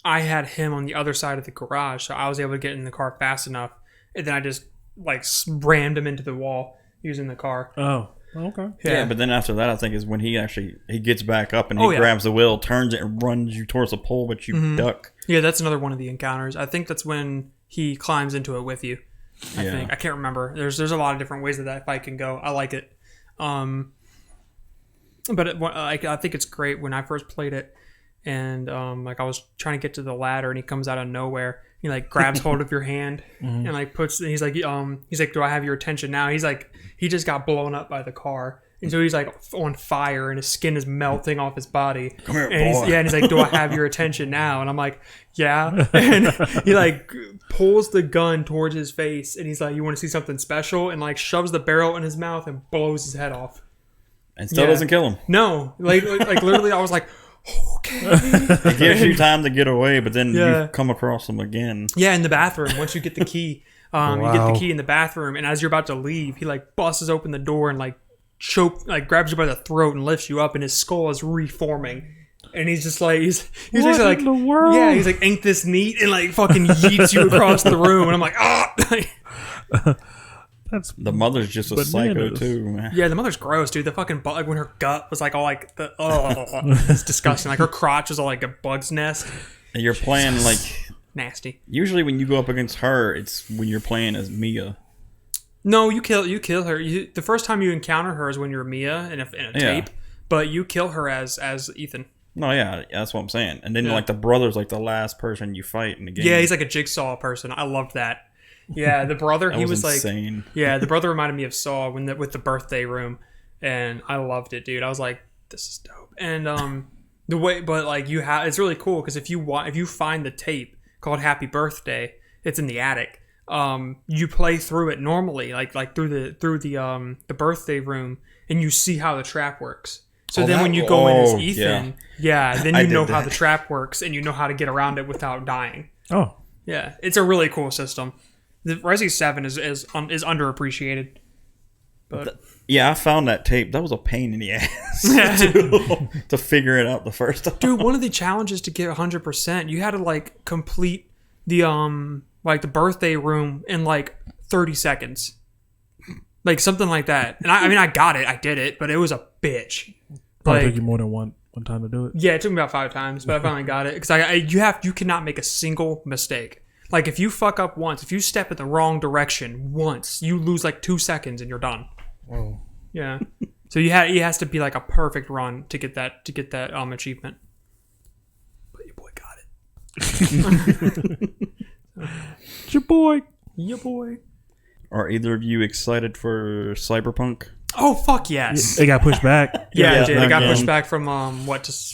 I had him on the other side of the garage, so I was able to get in the car fast enough, and then I just like rammed him into the wall using the car. Oh, okay. Yeah, but then after that, I think is when he gets back up and he grabs the wheel, turns it, and runs you towards the pole, but you duck. Yeah, that's another one of the encounters. I think that's when he climbs into it with you. I think I can't remember. There's a lot of different ways that fight can go. I like it. But I think it's great when I first played it. And like I was trying to get to the ladder, and he comes out of nowhere. He like grabs hold of your hand and like he's like, do I have your attention now? He's like, he just got blown up by the car, and so he's like on fire, and his skin is melting off his body. Come here, and boy. he's like, do I have your attention now? And I'm like, yeah. And he like pulls the gun towards his face, and he's like, you want to see something special? And like shoves the barrel in his mouth and blows his head off. And still doesn't kill him. No, like literally, I was like, okay. It gives you time to get away, but then you come across him again. Yeah, in the bathroom. Once you get the key, you get the key in the bathroom, and as you're about to leave, he like busts open the door and like grabs you by the throat and lifts you up, and his skull is reforming. And he's just like he's What like in the world? Yeah, he's like, ain't this neat? And like fucking yeets you across the room, and I'm like, ah. That's The mother's just a psycho too, man. Yeah, the mother's gross, dude. The fucking bug, like when her gut was like all like it's disgusting. Like her crotch was all like a bug's nest. And you're playing like Nasty. usually when you go up against her, it's when you're playing as Mia. No, you kill her. The first time you encounter her is when you're Mia in a tape, but you kill her as Ethan. No, yeah, that's what I'm saying. And then like the brother's like the last person you fight in the game. Yeah, he's like a jigsaw person. I loved that. Yeah, the brother, he was like, insane. Yeah, the brother reminded me of Saw with the birthday room, and I loved it, dude. I was like, this is dope. And the way, but like it's really cool because if you find the tape called Happy Birthday, it's in the attic. You play through it normally, like through the birthday room, and you see how the trap works. So then when you go in as Ethan, then you know how the trap works, and you know how to get around it without dying. Oh, yeah, it's a really cool system. The Resi 7 is underappreciated. But yeah, I found that tape. That was a pain in the ass to figure it out the first time. Dude, one of the challenges to get 100%, you had to like complete the the birthday room in like 30 seconds. Like something like that. And I mean I got it. I did it, but it was a bitch. probably Like, took you more than one time to do it. yeah, it took me about 5 times, but I finally got it because you cannot make a single mistake. Like if you fuck up once, if you step in the wrong direction once, you lose like 2 seconds and you're done. Whoa. Yeah. So it has to be like a perfect run to get that achievement. But your boy got it. It's your boy. Your boy. Are either of you excited for Cyberpunk? Oh fuck yes. It got pushed back. Yeah, it did. It got again. pushed back from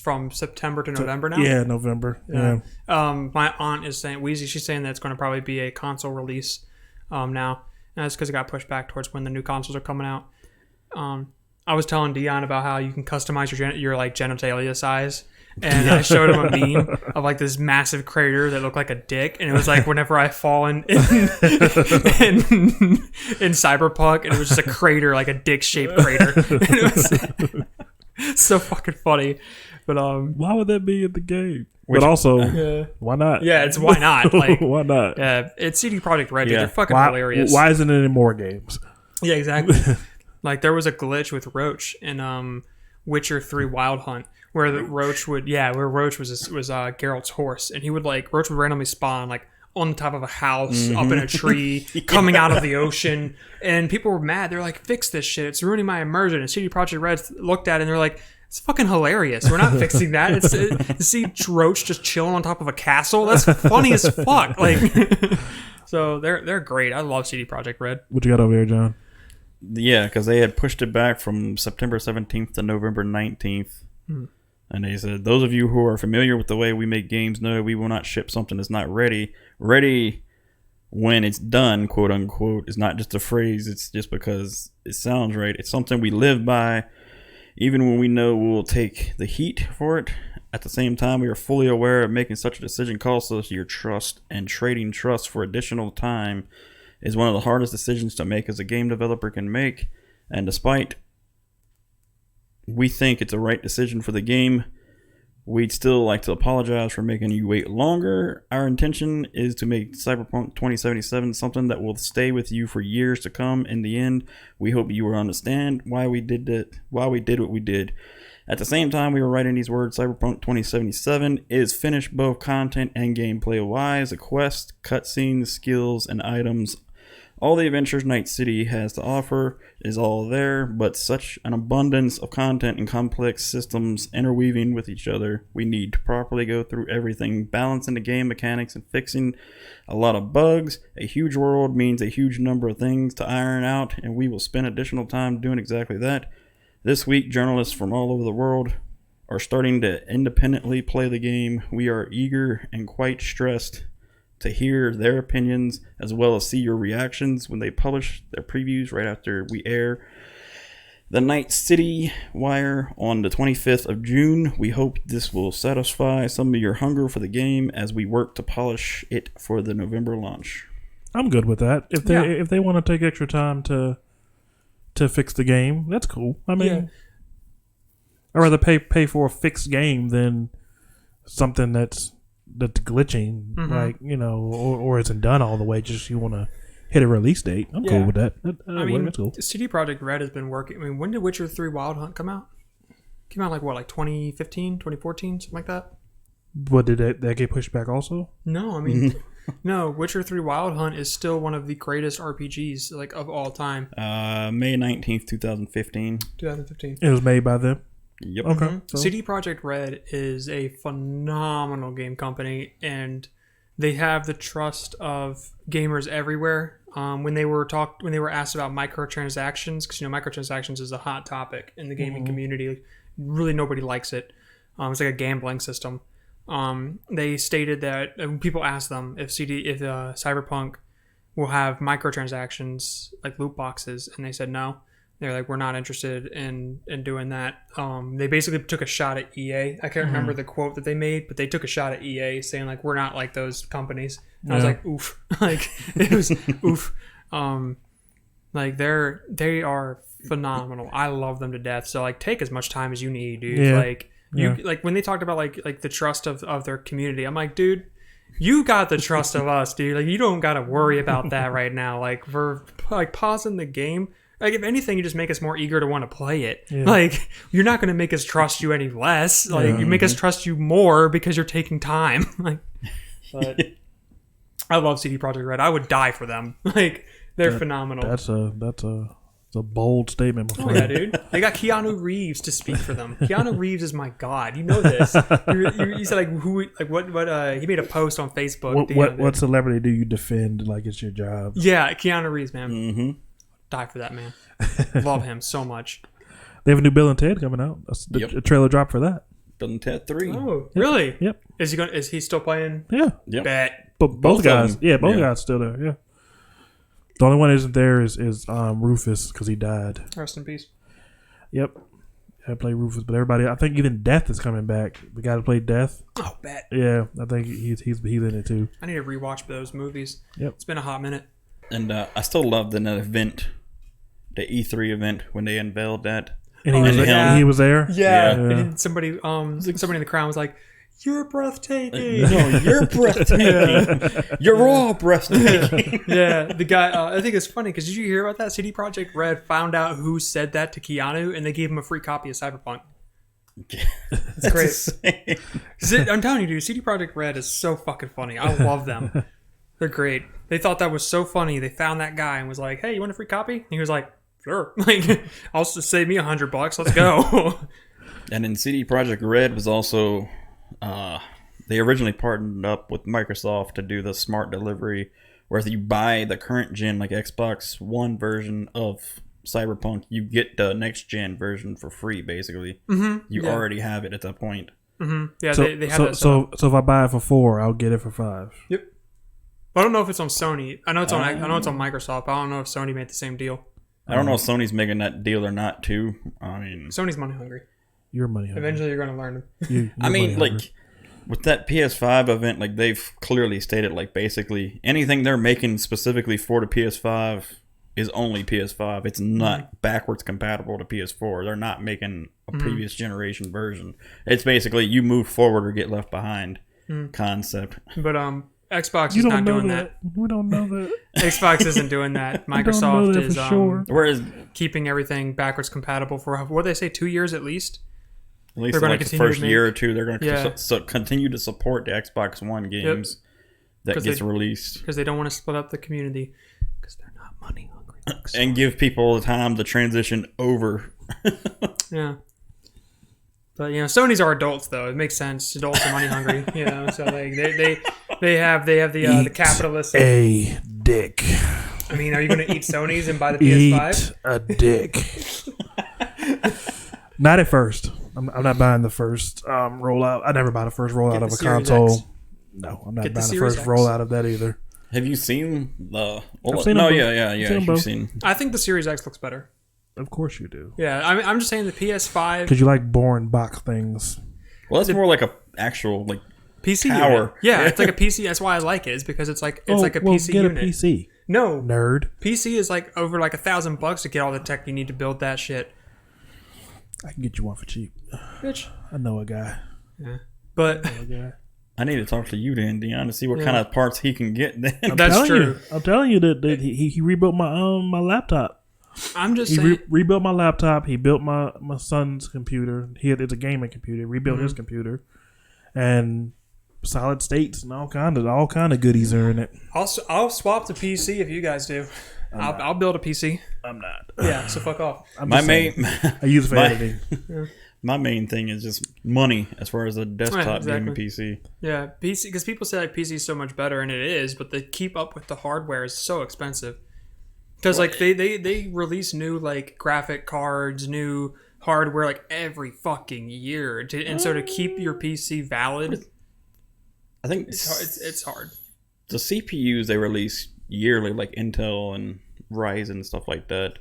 from September to November now. Yeah, November. Yeah. My aunt is saying Wheezy. She's saying that it's going to probably be a console release now, and that's because it got pushed back towards when the new consoles are coming out. I was telling Dion about how you can customize your like genitalia size, and I showed him a meme of like this massive crater that looked like a dick, and it was like whenever I fall in Cyberpunk, and it was just a crater, like a dick shaped crater. And it was so fucking funny. But Why would that be in the game? But also, why not? yeah, it's why not? Like why not? yeah, it's CD Projekt Red. Dude. Yeah. They're fucking Why, hilarious. why isn't it in more games? Yeah, exactly. Like there was a glitch with Roach in Witcher 3 Wild Hunt where the Roach would Roach was Geralt's horse, and he would like Roach would randomly spawn like on the top of a house, up in a tree, coming out of the ocean, and people were mad. They're like, "Fix this shit! It's ruining my immersion." And CD Projekt Red looked at it and they're like, "It's fucking hilarious. We're not fixing that. It's to see Roach just chilling on top of a castle. That's funny as fuck." Like, so they're great. I love CD Projekt Red. What you got over there, John? Yeah, because they had pushed it back from September 17th to November 19th. And they said, those of you who are familiar with the way we make games know that we will not ship something that's not ready. Ready when it's done, quote unquote, is not just a phrase. It's just because it sounds right. It's something we live by, even when we know we'll take the heat for it. At the same time, we are fully aware of making such a decision costs us your trust, and trading trust for additional time is one of the hardest decisions to make as a game developer can make. And despite we think it's the right decision for the game, we'd still like to apologize for making you wait longer. Our intention is to make Cyberpunk 2077 something that will stay with you for years to come. In the end, we hope you will understand why we did what we did. At the same time we were writing these words, Cyberpunk 2077 is finished both content and gameplay wise. The quest, cutscenes, skills, and items, all the adventures Night City has to offer is all there, but such an abundance of content and complex systems interweaving with each other, we need to properly go through everything, balancing the game mechanics and fixing a lot of bugs. A huge world means a huge number of things to iron out, and we will spend additional time doing exactly that. This week, journalists from all over the world are starting to independently play the game. We are eager and quite stressed to hear their opinions, as well as see your reactions when they publish their previews right after we air the Night City Wire on the 25th of June. We hope this will satisfy some of your hunger for the game as we work to polish it for the November launch. I'm good with that. If they want to take extra time to fix the game, that's cool. I mean, I'd rather pay for a fixed game than something that's glitching, like, you know, or isn't done all the way. Just you want to hit a release date. I'm cool with that. I mean, that's cool. CD Projekt Red has been working. I mean, when did Witcher 3 Wild Hunt come out? Came out like 2015, 2014, something like that. But did that get pushed back also? No, I mean, no. Witcher 3 Wild Hunt is still one of the greatest RPGs like of all time. May 19th, 2015. 2015. It was made by them. Yep. Okay. So, CD Projekt Red is a phenomenal game company, and they have the trust of gamers everywhere. When they were asked about microtransactions, because microtransactions is a hot topic in the gaming community. Really, nobody likes it. It's like a gambling system. They stated that when people asked them if Cyberpunk will have microtransactions like loot boxes, and they said no. They're like, we're not interested in doing that. They basically took a shot at EA. I can't remember the quote that they made, but they took a shot at EA saying like, we're not like those companies. And I was like, oof. Like it was oof. Like they are phenomenal. I love them to death. So like, take as much time as you need, dude. Yeah. Like like when they talked about like the trust of their community, I'm like, dude, you got the trust of us, dude. Like you don't got to worry about that right now. Like for like pausing the game. Like, if anything, you just make us more eager to want to play it. Yeah. Like, you're not going to make us trust you any less. Like, you make us trust you more because you're taking time. Like, but I love CD Projekt Red. I would die for them. Like, they're phenomenal. That's a bold statement. Oh, yeah, dude. They got Keanu Reeves to speak for them. Keanu Reeves is my god. You know this. You said what? He made a post on Facebook. What celebrity do you defend like it's your job? Yeah, Keanu Reeves, man. Mm-hmm. die for that man. Love him so much. They have a new Bill and Ted coming out. A trailer drop for that. Bill and Ted 3. Oh, really? Yep. Is he still playing? Yeah. Yep. Bet. But Both both of guys. them. Yeah, both Yeah. guys still there. Yeah. The only one that isn't there is Rufus because he died. Rest in peace. Yep. I play Rufus, but everybody. I think even Death is coming back. The guy that played Death. Oh, bet. Yeah, I think he's in it too. I need to rewatch those movies. Yep. It's been a hot minute. And I still love that event, the E3 event, when they unveiled that. And he Oh, was yeah. he was there. Yeah. Yeah. And somebody in the crowd was like, "You're breathtaking." No, you're breathtaking. You're all breathtaking. Yeah, the guy. I think it's funny because did you hear about that? CD Projekt Red found out who said that to Keanu, and they gave him a free copy of Cyberpunk. It's great. I'm telling you, dude, CD Projekt Red is so fucking funny. I love them. They're great. They thought that was so funny. They found that guy and was like, "Hey, you want a free copy?" And he was like, "Sure." Like, I'll just save me $100. Let's go. And then CD Projekt Red was also, they originally partnered up with Microsoft to do the smart delivery, where if you buy the current gen, like Xbox One version of Cyberpunk, you get the next gen version for free, basically. Mm-hmm. You already have it at that point. Mm-hmm. Yeah, So they have that. so if I buy it for $4, I'll get it for $5. Yep. I don't know if it's on Sony. I know it's on Microsoft. But I don't know if Sony made the same deal. I don't know if Sony's making that deal or not, too. I mean, Sony's money hungry. Your money. Hungry. Eventually, you're going to learn them. You're I mean, money like, hungry. with that PS5 event, like, they've clearly stated, like, basically anything they're making specifically for the PS5 is only PS5. It's not backwards compatible to PS4. They're not making a previous generation version. It's basically you move forward or get left behind concept. But Xbox You is don't not know doing that. We don't know that. Xbox isn't doing that. I don't know Microsoft that is for sure. Whereas, keeping everything backwards compatible for what they say 2 years at least. at least They're for gonna like the continue to first make- year or two, they're going to Yeah. continue to support the Xbox One games that 'Cause gets they- released. Because they don't want to split up the community. Because they're not money hungry. And give people the time to transition over. Yeah. But Sony's are adults though. It makes sense. Adults are money hungry. So like they have the capitalists. A dick. I mean, are you going to eat Sony's and buy the PS5? Eat a dick. Not at first. I'm not buying the first rollout. I never buy the first rollout Get of the a Series console. X. No, I'm not Get the buying the Series first X. rollout of that either. Have you seen the? I've seen no, them both. yeah. I've seen them You've both. seen. I think the Series X looks better. Of course you do. Yeah, I'm just saying the PS5 Because you like boring box things. Well, that's more like a actual like. PC Tower. unit. Yeah, it's like a PC. That's why I like it. Is because it's like a PC get unit. a PC, No, nerd. PC is like over like $1,000 to get all the tech you need to build that shit. I can get you one for cheap. Bitch. I know a guy. Yeah. But A guy. I need to talk to you then, Dion, to see what kind of parts he can get. Then that's Telling true. you, I'm telling you that he rebuilt my laptop. I'm just He saying. rebuilt my laptop. He built my son's computer. It's a gaming computer. He rebuilt his computer, and solid states and all kind of goodies are in it. I'll swap the PC if you guys do. I'll build a PC. I'm not. Yeah, so fuck off. I'm my just saying. main, I use it for my- editing. my main thing is just money as far as a desktop gaming PC. Yeah, PC because people say like PC is so much better, and it is, but they keep up with the hardware is so expensive. Because like they release new like graphic cards, new hardware like every fucking year, and so to keep your PC valid, I think it's hard. the CPUs they release yearly, like Intel and Ryzen and stuff like that.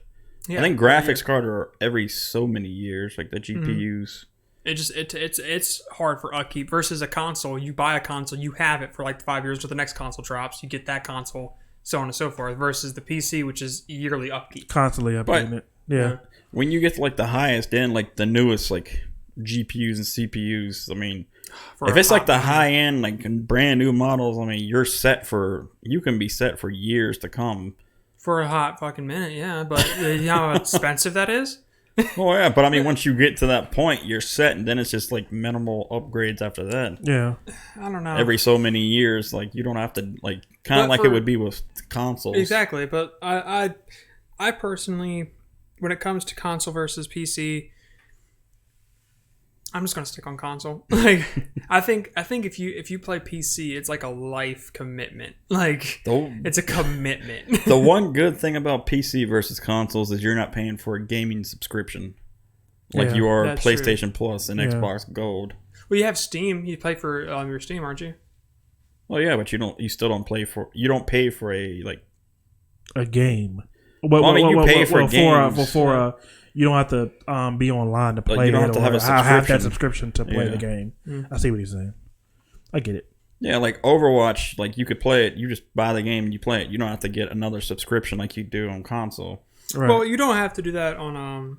Yeah, I think graphics cards are every so many years, like the GPUs. It's hard for upkeep versus a console. You buy a console, you have it for like 5 years. Till the next console drops, you get that console, so on and so forth. Versus the PC, which is yearly upkeep. Constantly updating it. Yeah. When you get to like the highest end, like the newest like GPUs and CPUs, I mean, if it's like the high end, like brand new models, I mean, you can be set for years to come. For a hot fucking minute, yeah. But you know how expensive that is? Oh yeah, but I mean, once you get to that point, you're set, and then it's just like minimal upgrades after that. Yeah. I don't know. Every so many years, like you don't have to like kind of But like for- it would be with consoles. Exactly, but I personally, when it comes to console versus PC, I'm just gonna stick on console. Like, I think if you play PC, it's like a life commitment. Like, it's a commitment. The one good thing about PC versus consoles is you're not paying for a gaming subscription, like you are PlayStation Plus and Xbox Gold. Well, you have Steam. You play for your Steam, aren't you? Well, yeah, but you still don't pay for. You don't pay for a game. Well, you pay for games. You don't have to be online to play. You don't have to have a subscription. Have that subscription to play the game. I see what he's saying. I get it. Yeah, like Overwatch, like you could play it. You just buy the game and you play it. You don't have to get another subscription like you do on console. Right. Well, you don't have to do that on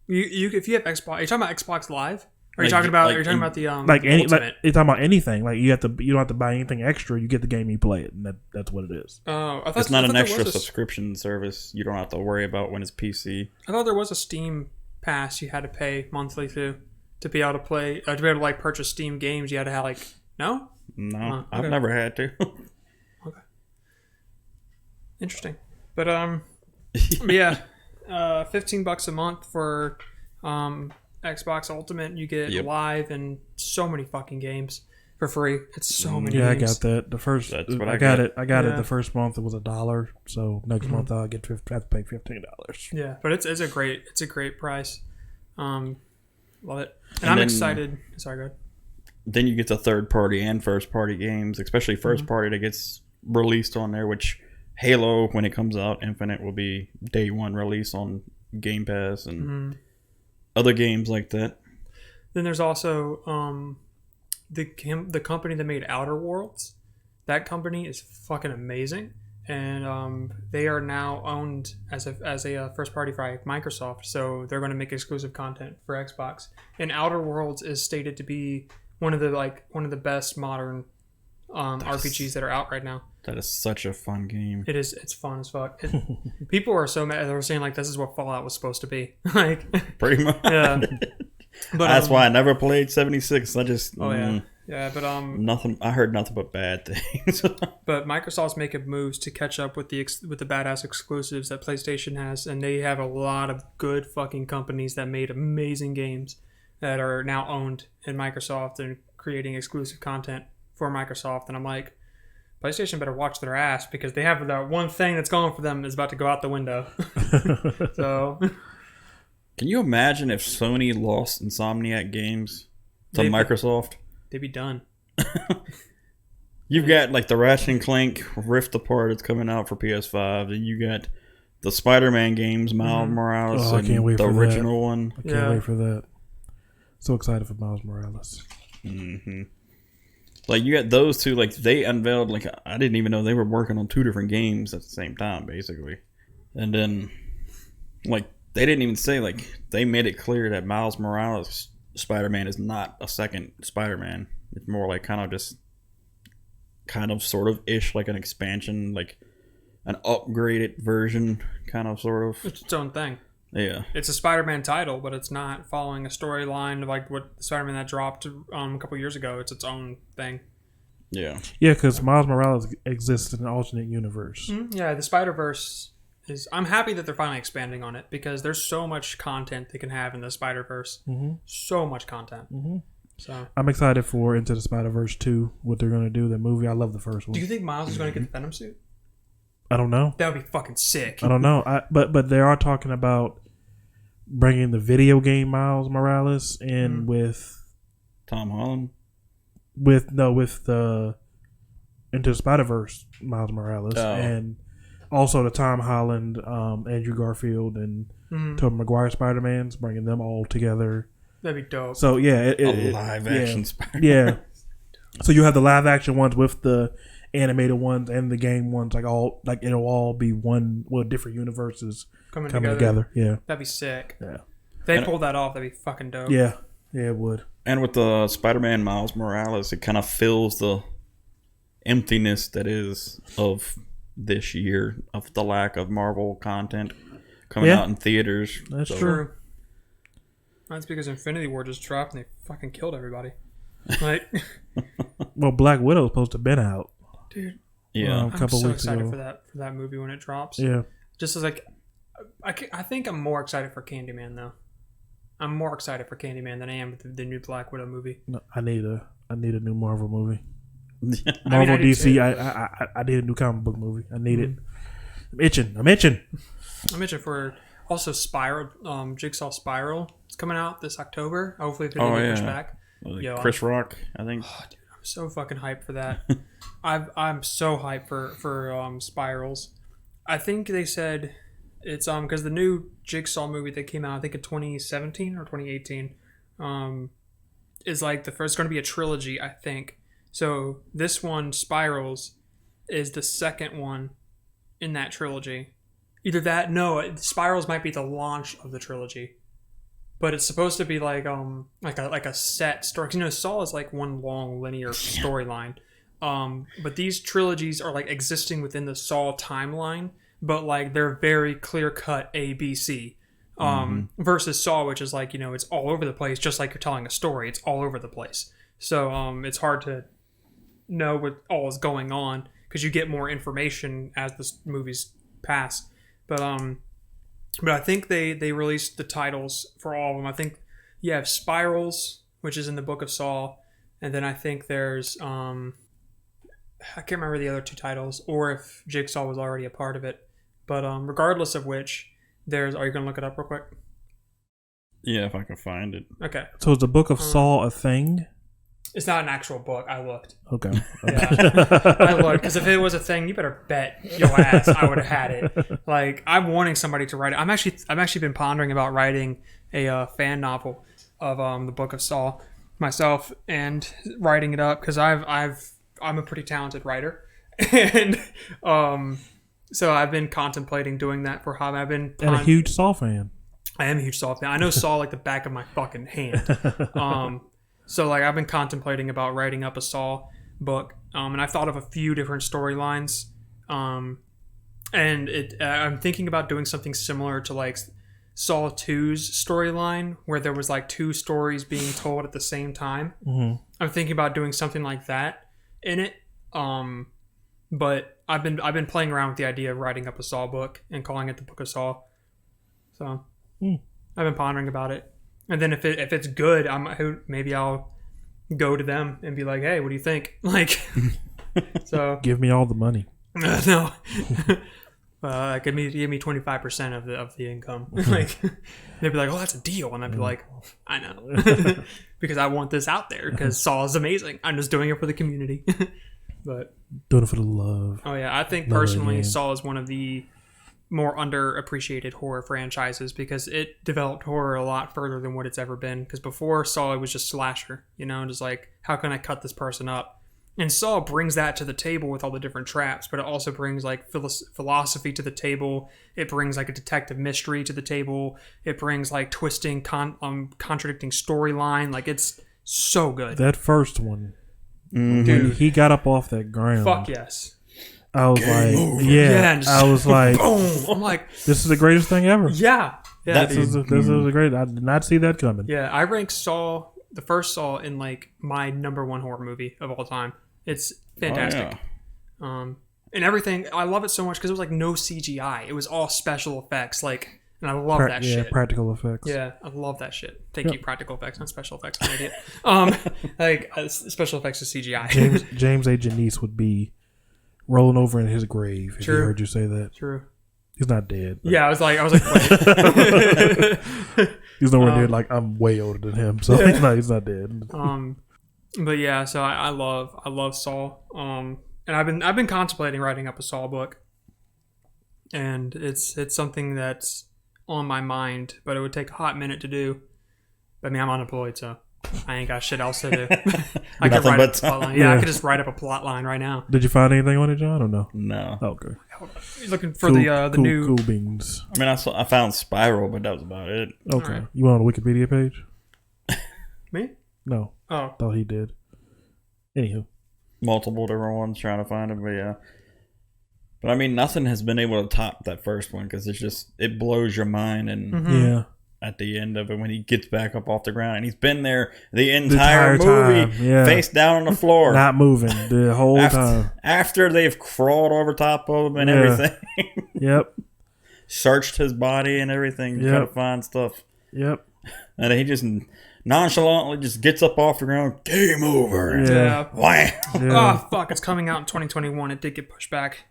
You if you have Xbox. Are you talking about Xbox Live? Are you talking about the you're talking about anything? Like you don't have to buy anything extra. You get the game, you play it, and that's what it is. Oh, it's not an extra subscription service. You don't have to worry about when it's PC. I thought there was a Steam Pass you had to pay monthly to be able to play to be able to like purchase Steam games. You had to have like no. Okay. I've never had to. Okay, interesting, but yeah, $15 a month for Xbox Ultimate. You get Live and so many fucking games for free. It's so many games. I got that. The first I got it. The first month it was $1, so next month I'll have to pay $15. Yeah, but it's a great price. Love it. And I'm excited. Sorry, go ahead. Then you get the third party and first party games, especially first party that gets released on there, which Halo, when it comes out, Infinite will be day one release on Game Pass and other games like that. Then there's also the company that made Outer Worlds. That company is fucking amazing, and they are now owned as a first party by Microsoft. So they're going to make exclusive content for Xbox. And Outer Worlds is stated to be one of the best modern RPGs that are out right now. That is such a fun game. It is. It's fun as fuck. People are so mad. They were saying like this is what Fallout was supposed to be. Like pretty much. Yeah. But that's why I never played 76. I just yeah. But nothing. I heard nothing but bad things. But Microsoft's making moves to catch up with the badass exclusives that PlayStation has, and they have a lot of good fucking companies that made amazing games that are now owned in Microsoft and creating exclusive content for Microsoft. And I'm like, PlayStation better watch their ass because they have that one thing that's going for them is about to go out the window. So, can you imagine if Sony lost Insomniac Games to Microsoft? They'd be done. You've got like the Ratchet and Clank Rift Apart that's coming out for PS5, and you got the Spider-Man games, Miles Morales, and the original one. I can't wait for that. So excited for Miles Morales. Mm-hmm. Like you got those two, like they unveiled, like I didn't even know they were working on two different games at the same time, basically. And then, like they didn't even say, like they made it clear that Miles Morales Spider-Man is not a second Spider-Man. It's more like kind of sort of ish, like an expansion, like an upgraded version, kind of sort of. It's its own thing. Yeah, it's a Spider-Man title, but it's not following a storyline of like what Spider-Man that dropped a couple years ago. It's its own thing. Yeah, because Miles Morales exists in an alternate universe. Mm-hmm. Yeah, the Spider-Verse is. I'm happy that they're finally expanding on it because there's so much content they can have in the Spider-Verse. Mm-hmm. So much content. Mm-hmm. So I'm excited for Into the Spider-Verse 2. What they're going to do, the movie. I love the first one. Do you think Miles is going to get the Venom suit? I don't know. That would be fucking sick. I don't know. But they are talking about bringing the video game Miles Morales in with Tom Holland. With the Into the Spider-Verse Miles Morales and also the Tom Holland, Andrew Garfield and Tobey Maguire Spider-Mans, bringing them all together. That'd be dope. So yeah, live action Spider-Man. Yeah. So you have the live action ones with the animated ones and the game ones, it'll all be different universes coming together. Yeah, that'd be sick. Yeah, if they pulled that off, that'd be fucking dope. Yeah, it would. And with the Spider-Man Miles Morales, it kind of fills the emptiness that is of this year of the lack of Marvel content coming out in theaters. That's true. That's because Infinity War just dropped and they fucking killed everybody. Like, well, Black Widow's supposed to have been out. Dude, yeah, I'm so excited for that movie when it drops. Yeah, just as like, I think I'm more excited for Candyman though. I'm more excited for Candyman than I am with the new Black Widow movie. No, I need a new Marvel movie. I Marvel, do DC. too. I need a new comic book movie. I need it. I'm itching. I mentioned for also Spiral, Jigsaw Spiral. It's coming out this October. Hopefully, if it doesn't get pushed back. Yo, Chris Rock, I think. I'm so fucking hyped for that. I'm so hyped for Spirals. I think they said it's because the new Jigsaw movie that came out, I think in 2017 or 2018, is like the first going to be a trilogy, I think. So this one, Spirals, is the second one in that trilogy. Either that, no, Spirals might be the launch of the trilogy, but it's supposed to be like a set story. 'Cause, you know, Saw is like one long linear storyline, but these trilogies are like existing within the Saw timeline, but like they're very clear cut A, B, C. Versus Saw, which is like, you know, it's all over the place, just like you're telling a story. It's all over the place. So it's hard to know what all is going on because you get more information as the movies pass. But I think they released the titles for all of them. I think you have Spirals, which is in the Book of Saw, and then I think there's I can't remember the other two titles, or if Jigsaw was already a part of it. But regardless of which, there's. Are you gonna look it up real quick? Yeah, if I can find it. Okay. So is the Book of Saw a thing? It's not an actual book. I looked. Okay. Yeah. I looked because if it was a thing, you better bet your ass I would have had it. Like I'm wanting somebody to write it. I've actually been pondering about writing a fan novel of the Book of Saw myself and writing it up because I'm a pretty talented writer and so I've been contemplating doing that for hobby. And a huge Saw fan. I am a huge Saw fan. I know Saw like the back of my fucking hand. So like I've been contemplating about writing up a Saw book, and I've thought of a few different storylines, and I'm thinking about doing something similar to like Saw 2's storyline, where there was like two stories being told at the same time. Mm-hmm. I'm thinking about doing something like that in it, but I've been playing around with the idea of writing up a Saw book and calling it the Book of Saw. So I've been pondering about it. And then if it's good, maybe I'll go to them and be like, "Hey, what do you think?" Like, so give me all the money. No, give me 25% of the income. Like, they'd be like, "Oh, that's a deal," and I'd be like, "I know," because I want this out there because Saw is amazing. I'm just doing it for the community, but doing it for the love. Oh yeah, I think personally, Saw is one of the more underappreciated horror franchises because it developed horror a lot further than what it's ever been. Because before Saw, it was just slasher, you know, just like, how can I cut this person up? And Saw brings that to the table with all the different traps, but it also brings like philosophy to the table. It brings like a detective mystery to the table. It brings like twisting, contradicting storyline. Like it's so good. That first one, Dude, when he got up off that ground. Fuck yes. I was like, over. yeah. I was like, boom. I'm like, this is the greatest thing ever. yeah. This is the great. I did not see that coming. Yeah, I rank Saw, the first Saw, in like my number one horror movie of all time. It's fantastic. Oh, yeah. And everything, I love it so much because it was like no CGI. It was all special effects. Like, and I love that shit. Yeah, practical effects. Yeah, I love that shit. Thank you, practical effects, not special effects. I'm an idiot. Special effects is CGI. James A. Janice would be rolling over in his grave if he heard you say that. True. He's not dead. Yeah, I was like, wait. He's nowhere near. Like, I'm way older than him, so he's not dead. But yeah, so I love Saw. And I've been contemplating writing up a Saw book, and it's something that's on my mind, but it would take a hot minute to do. But I mean, I'm unemployed, so I ain't got shit else to do. I could write up a plot line. Yeah, I could just write up a plot line right now. Did you find anything on it, John, or no? No. Okay. Looking for the new cool beans. I mean, I found Spiral, but that was about it. Okay. Right. You went on the Wikipedia page? Me? No. Oh, Thought he did. Anywho. Multiple different ones trying to find it, but yeah. But I mean, nothing has been able to top that first one because it blows your mind. And Yeah. at the end of it, when he gets back up off the ground, and he's been there the entire movie, time, face down on the floor, not moving the whole time. After they've crawled over top of him and everything. Yep. Searched his body and everything to try to find stuff. Yep. And he just nonchalantly just gets up off the ground. Game over. Yeah. Wham! Oh fuck! It's coming out in 2021. It did get pushed back.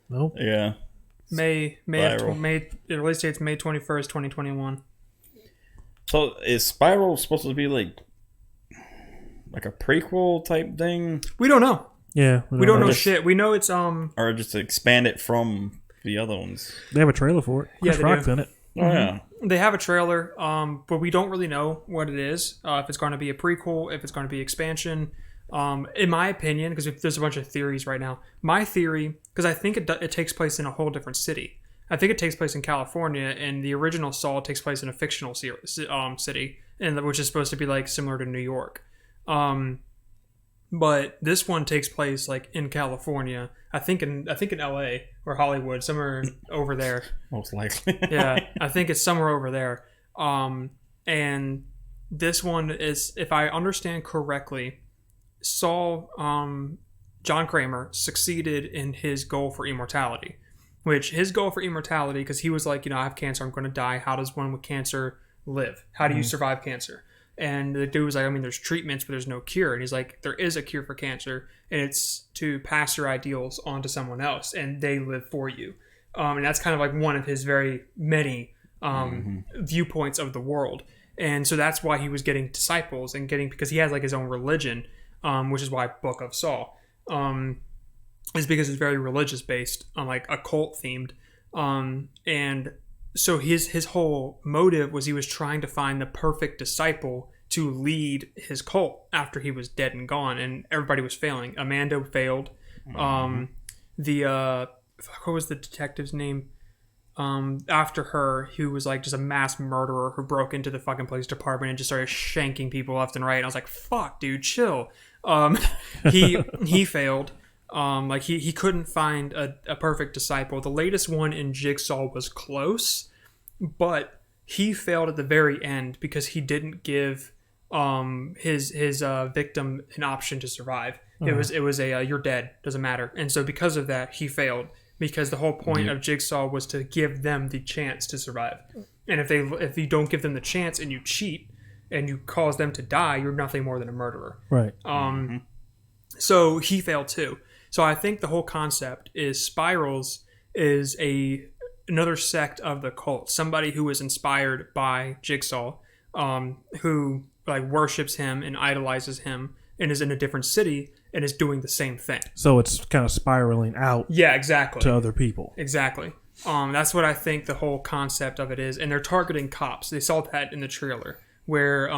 Nope. Yeah. The release date's May 21st, 2021. So is Spiral supposed to be like a prequel type thing, We don't know. Yeah. We don't know Just- shit. We know it's or just expand it from the other ones? They have a trailer for it. Chris they Rock's do. in it. Oh yeah. They have a trailer, but we don't really know what it is. If it's going to be a prequel, if it's going to be expansion. In my opinion, because there's a bunch of theories right now. My theory, because I think it takes place in a whole different city. I think it takes place in California, and the original Saw takes place in a fictional city, and which is supposed to be like similar to New York. But this one takes place like in California. I think in LA or Hollywood, somewhere over there. Most likely. Yeah, I think it's somewhere over there. And this one is, if I understand correctly, Saul, John Kramer succeeded in his goal for immortality. Which his goal for immortality, because he was like, I have cancer, I'm going to die. How does one with cancer live? How do you survive cancer? And the dude was like, there's treatments, but there's no cure. And he's like, there is a cure for cancer, and it's to pass your ideals on to someone else, and they live for you. And that's kind of like one of his very many viewpoints of the world. And so that's why he was getting disciples and because he has like his own religion, which is why Book of Saw. Is because it's very religious based, like occult themed, and so his whole motive was he was trying to find the perfect disciple to lead his cult after he was dead and gone, and everybody was failing. Amanda failed. What was the detective's name? After her, who was like just a mass murderer who broke into the fucking police department and just started shanking people left and right. And I was like, fuck, dude, chill. He failed. He couldn't find a perfect disciple. The latest one in Jigsaw was close, but he failed at the very end because he didn't give his victim an option to survive. It was a you're dead, doesn't matter. And so because of that, he failed, because the whole point of Jigsaw was to give them the chance to survive. And if you don't give them the chance and you cheat and you cause them to die, you're nothing more than a murderer. Right. So he failed too. So I think the whole concept is Spirals is another sect of the cult. Somebody who was inspired by Jigsaw, who like worships him and idolizes him, and is in a different city and is doing the same thing. So it's kind of spiraling out. Yeah, exactly. To other people. Exactly. That's what I think the whole concept of it is, and they're targeting cops. They saw that in the trailer where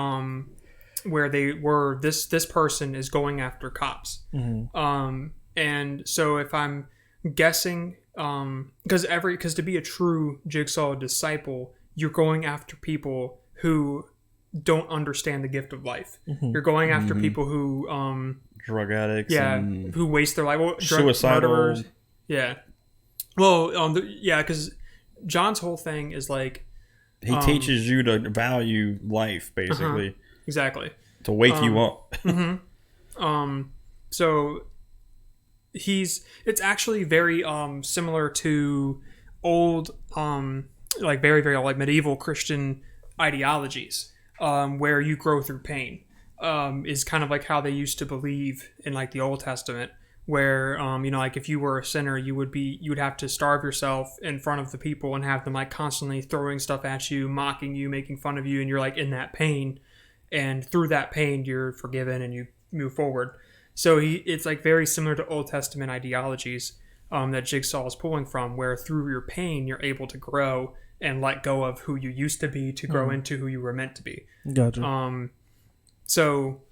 they were this person is going after cops. Mm-hmm. And so if I'm guessing, because to be a true Jigsaw disciple, you're going after people who don't understand the gift of life. Mm-hmm. You're going after people who drug addicts, who waste their life, suicidal murderers. Yeah. Well, because John's whole thing is like he teaches you to value life, basically. Exactly. To wake you up. So it's actually very similar to old like very very like medieval Christian ideologies, where you grow through pain, is kind of like how they used to believe in like the Old Testament, where like if you were a sinner, you would have to starve yourself in front of the people and have them like constantly throwing stuff at you, mocking you, making fun of you, and you're like in that pain, and through that pain you're forgiven and you move forward. So it's like very similar to Old Testament ideologies that Jigsaw is pulling from, where through your pain you're able to grow and let go of who you used to be to grow into who you were meant to be. Gotcha. So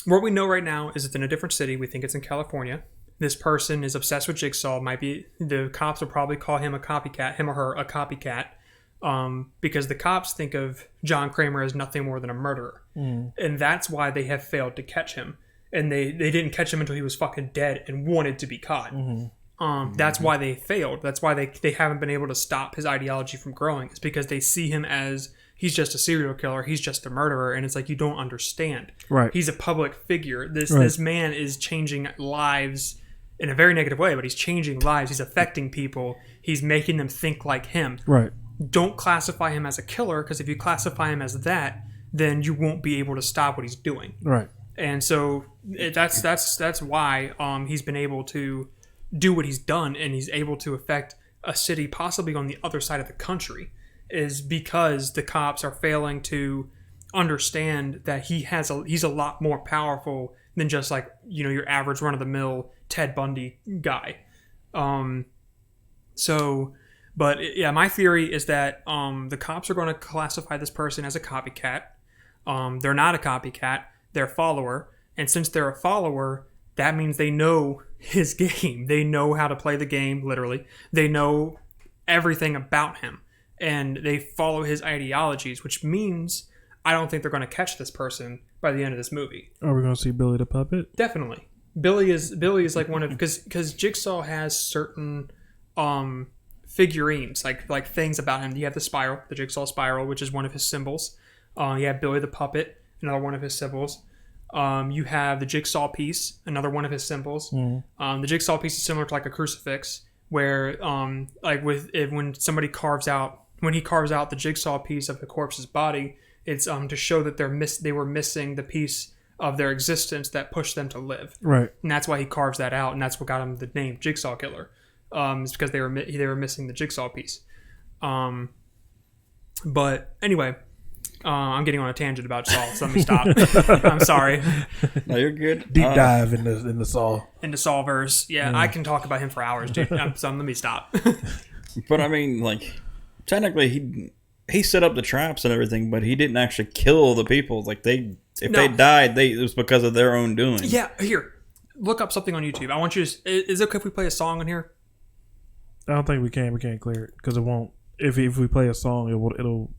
what we know right now is it's in a different city. We think it's in California. This person is obsessed with Jigsaw. The cops will probably call him a copycat, him or her a copycat, because the cops think of John Kramer as nothing more than a murderer. And that's why they have failed to catch him. And they didn't catch him until he was fucking dead and wanted to be caught. That's why they failed. That's why they haven't been able to stop his ideology from growing. It's because they see him as he's just a serial killer. He's just a murderer. And it's like, you don't understand. Right. He's a public figure. This man is changing lives in a very negative way, but he's changing lives. He's affecting people. He's making them think like him. Right. don't classify him as a killer, because if you classify him as that, then you won't be able to stop what he's doing. Right. And so that's why he's been able to do what he's done, and he's able to affect a city possibly on the other side of the country, is because the cops are failing to understand that he's a lot more powerful than just like, you know, your average run-of-the-mill Ted Bundy guy. But yeah, my theory is that the cops are going to classify this person as a copycat. They're not a copycat, they're a follower. And since they're a follower, that means they know his game. They know how to play the game, literally. They know everything about him. And they follow his ideologies, which means I don't think they're going to catch this person by the end of this movie. Are we going to see Billy the Puppet? Definitely. Billy is like one of, because Jigsaw has certain figurines, like things about him. You have the Jigsaw spiral, which is one of his symbols. You have Billy the Puppet, another one of his symbols. You have the Jigsaw piece, another one of his symbols. The Jigsaw piece is similar to like a crucifix, where when somebody carves out the Jigsaw piece of the corpse's body, it's to show that they were missing the piece of their existence that pushed them to live. Right. And that's why he carves that out, and that's what got him the name Jigsaw Killer. It's because they were missing the jigsaw piece. But anyway, I'm getting on a tangent about Saw, so let me stop. I'm sorry. No, you're good. Deep dive in the Saw. Into Sawverse. Yeah, I can talk about him for hours, dude. So let me stop. But I mean, like, technically he set up the traps and everything, but he didn't actually kill the people. Like they died, it was because of their own doing. Yeah, here, look up something on YouTube. I want you to. Is it okay if we play a song on here? I don't think we can. We can't clear it because it won't. If we play a song, it'll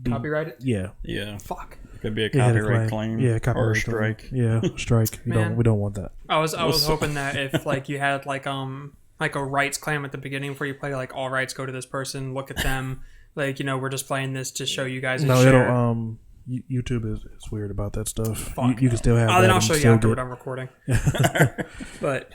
be, copyright it. Yeah. Fuck. It could be a copyright claim. Yeah, copyright or a strike. Yeah, strike. We don't want that. I was hoping that if like you had like a rights claim at the beginning before you play, like all rights go to this person. Look at them. Like, you know, we're just playing this to show you guys. No, share. it'll YouTube is weird about that stuff. You can still have. Then I'll show you after what I'm recording. But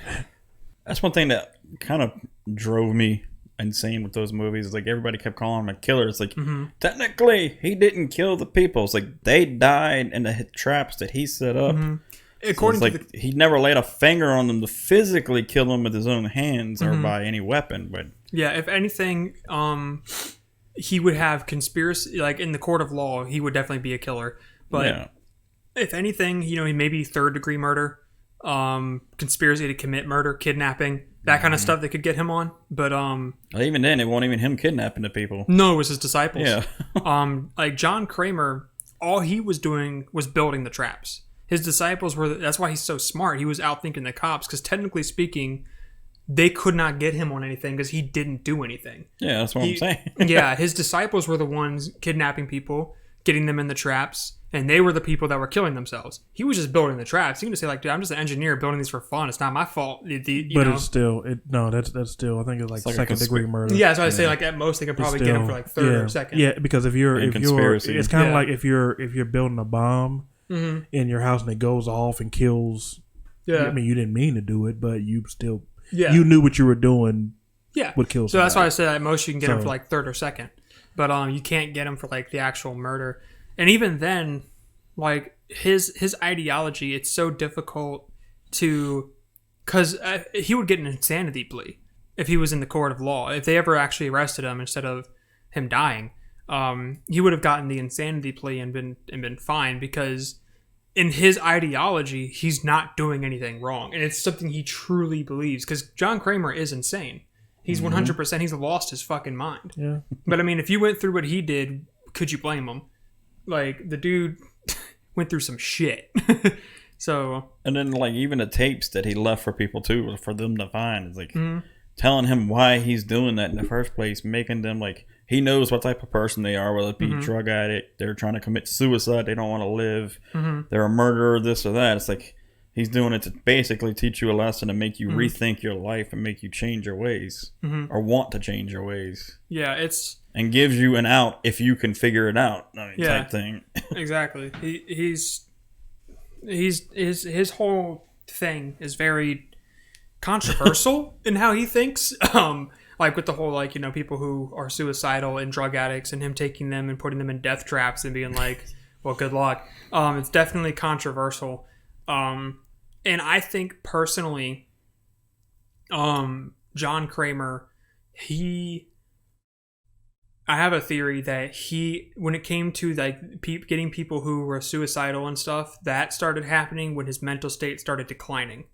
that's one thing that kind of drove me insane with those movies. Like everybody kept calling him a killer. It's like technically he didn't kill the people. It's like they died in the traps that he set up. According so it's like he never laid a finger on them to physically kill them with his own hands or by any weapon. But yeah, if anything, he would have conspiracy. Like in the court of law, he would definitely be a killer. But if anything, you know, he may be third-degree murder, conspiracy to commit murder, kidnapping, that kind of stuff that could get him on. But even then, it wasn't even him kidnapping the people. No, it was his disciples. Yeah. Like John Kramer, all he was doing was building the traps. His disciples were. That's why he's so smart. He was outthinking the cops because technically speaking, they could not get him on anything because he didn't do anything. Yeah, that's what I'm saying. Yeah, his disciples were the ones kidnapping people, getting them in the traps, and they were the people that were killing themselves. He was just building the traps. He can just say like, dude, I'm just an engineer building these for fun. It's not my fault. It's still that's still I think it's like second-degree murder. Yeah, that's why I say like at most they could probably get him for like third or second. Yeah, because if you're it's kind of like if you're building a bomb in your house and it goes off and kills. Yeah, I mean you didn't mean to do it, but you still. Yeah. You knew what you were doing. Yeah. Would kill somebody. So that's why I said at most you can get him for like third or second. But you can't get him for like the actual murder. And even then, like his ideology, it's so difficult to... Because he would get an insanity plea if he was in the court of law. If they ever actually arrested him instead of him dying, he would have gotten the insanity plea and been fine because... in his ideology, he's not doing anything wrong. And it's something he truly believes. Because John Kramer is insane. He's 100%, he's lost his fucking mind. Yeah. But I mean, if you went through what he did, could you blame him? Like, the dude went through some shit. So. And then, like, even the tapes that he left for people, too, for them to find. It's like, telling him why he's doing that in the first place, making them, like, he knows what type of person they are, whether it be drug addict, they're trying to commit suicide, they don't want to live, they're a murderer, this or that. It's like he's doing it to basically teach you a lesson and make you rethink your life and make you change your ways or want to change your ways. Yeah, it's... and gives you an out if you can figure it out, type thing. Exactly. His whole thing is very controversial in how he thinks. like with the whole like people who are suicidal and drug addicts and him taking them and putting them in death traps and being like, well, good luck. It's definitely controversial, and I think personally, John Kramer, I have a theory that when it came to like getting people who were suicidal and stuff, that started happening when his mental state started declining.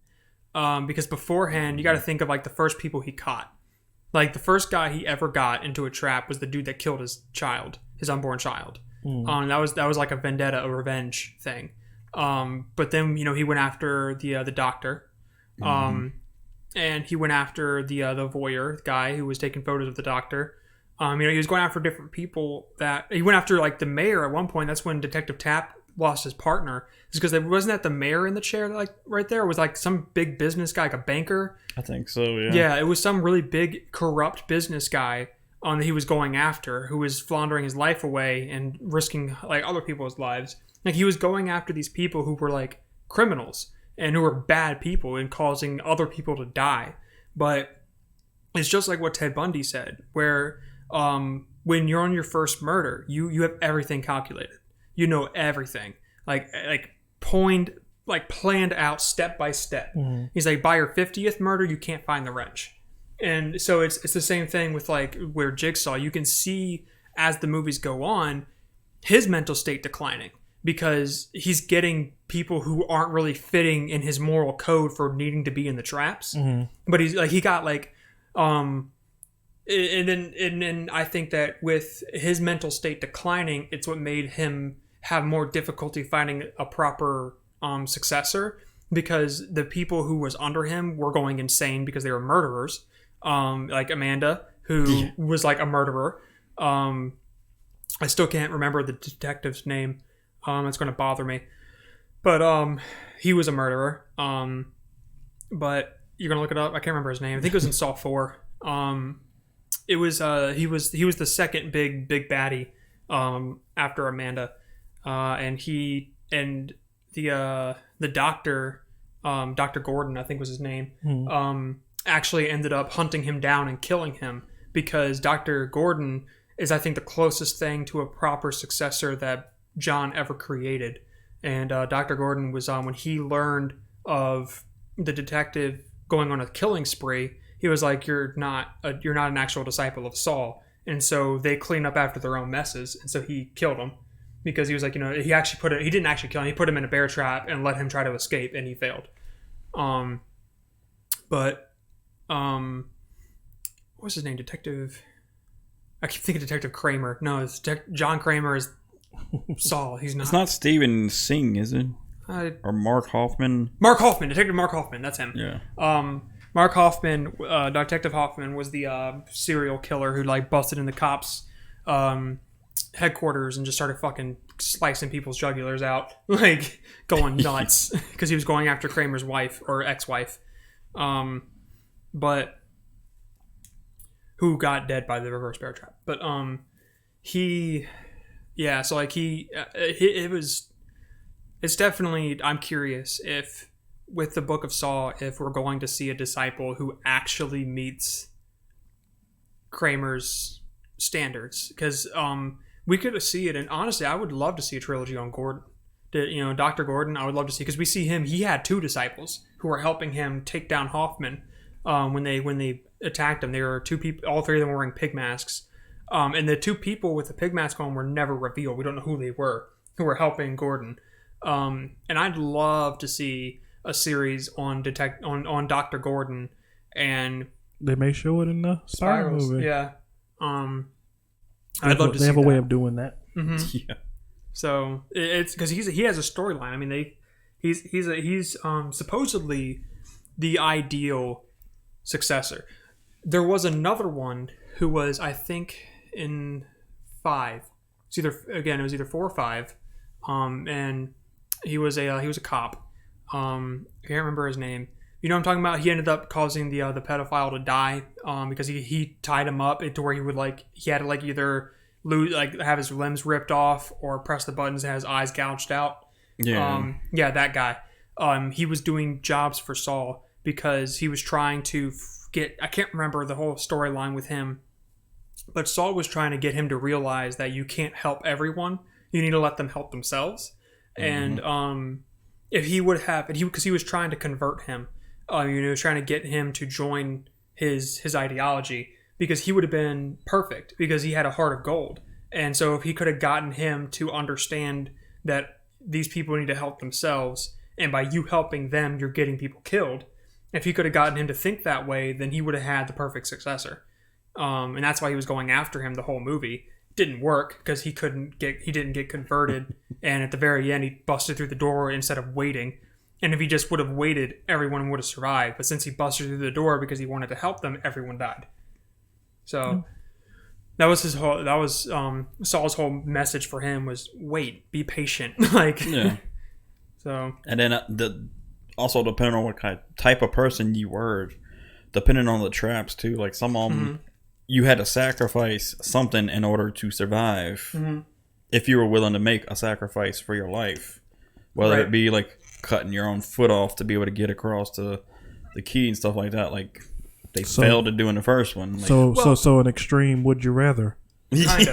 Because beforehand, you got to think of like the first people he caught. Like the first guy he ever got into a trap was the dude that killed his unborn child. That was like a vendetta, a revenge thing. But then he went after the doctor, and he went after the voyeur guy who was taking photos of the doctor. He was going after different people. That he went after like the mayor at one point. That's when Detective Tapp lost his partner. It's because there wasn't that the mayor in the chair like right there. It was like some big business guy, like a banker. I think so. Yeah. Yeah, it was some really big corrupt business guy that he was going after, who was floundering his life away and risking like other people's lives. Like he was going after these people who were like criminals and who were bad people and causing other people to die. But it's just like what Ted Bundy said, where when you're on your first murder, you have everything calculated. You know everything, like planned out step by step. Mm-hmm. He's like, by your 50th murder, you can't find the wrench. And so it's the same thing with like where Jigsaw, you can see as the movies go on, his mental state declining because he's getting people who aren't really fitting in his moral code for needing to be in the traps. Mm-hmm. But he got like, and then I think that with his mental state declining, it's what made him have more difficulty finding a proper successor, because the people who was under him were going insane because they were murderers. Like Amanda, who was like a murderer. I still can't remember the detective's name. It's going to bother me. But he was a murderer. But you're going to look it up? I can't remember his name. I think it was in Saw 4. It was he was the second big baddie after Amanda, and the doctor, Dr. Gordon, I think was his name, actually ended up hunting him down and killing him, because Dr. Gordon is, I think, the closest thing to a proper successor that John ever created. And Dr. Gordon was when he learned of the detective going on a killing spree, he was like, you're not an actual disciple of Saul. And so they clean up after their own messes. And so he killed him because he was like, he didn't actually kill him. He put him in a bear trap and let him try to escape, and he failed. What's his name? Detective. I keep thinking Detective Kramer. No, it's John Kramer is Saul. He's not. It's not Steven Singh, is it? Or Mark Hoffman? Mark Hoffman. Detective Mark Hoffman. That's him. Yeah. Mark Hoffman, Detective Hoffman, was the serial killer who like busted in the cops' headquarters and just started fucking slicing people's jugulars out, like going nuts because he was going after Kramer's wife or ex-wife, but who got dead by the reverse bear trap. But it's definitely, I'm curious if with the Book of Saw, if we're going to see a disciple who actually meets Kramer's standards, because we could see it. And honestly, I would love to see a trilogy on Gordon. Dr. Gordon, I would love to see, because we see him. He had two disciples who were helping him take down Hoffman when they attacked him. There were two people. All three of them were wearing pig masks, and the two people with the pig mask on were never revealed. We don't know who they were who were helping Gordon. And I'd love to see a series on Dr. Gordon, and they may show it in the Spiral movie. Yeah. I'd love to see. They have a way of doing that. Mm-hmm. Yeah. So it's because he has a storyline. I mean, he's supposedly the ideal successor. There was another one who was, I think, in 5. It was either 4 or 5, and he was a cop. I can't remember his name. You know what I'm talking about? He ended up causing the pedophile to die because he tied him up to where he had to either have his limbs ripped off or press the buttons and have his eyes gouged out. Yeah. That guy. He was doing jobs for Saul because he was trying to I can't remember the whole storyline with him, but Saul was trying to get him to realize that you can't help everyone. You need to let them help themselves. And if he would have, because he was trying to convert him, trying to get him to join his ideology, because he would have been perfect because he had a heart of gold. And so if he could have gotten him to understand that these people need to help themselves, and by you helping them, you're getting people killed. If he could have gotten him to think that way, then he would have had the perfect successor. And that's why he was going after him the whole movie. It didn't work because he didn't get converted. And at the very end, he busted through the door instead of waiting. And if he just would have waited, everyone would have survived. But since he busted through the door because he wanted to help them, everyone died. So that was Saul's whole message for him was wait, be patient. So. And then also depending on what type of person you were, depending on the traps too. Like some of them, you had to sacrifice something in order to survive. If you were willing to make a sacrifice for your life, whether it be like cutting your own foot off to be able to get across to the key and stuff like that, like they failed to do in the first one. Like, so an extreme would you rather? Kind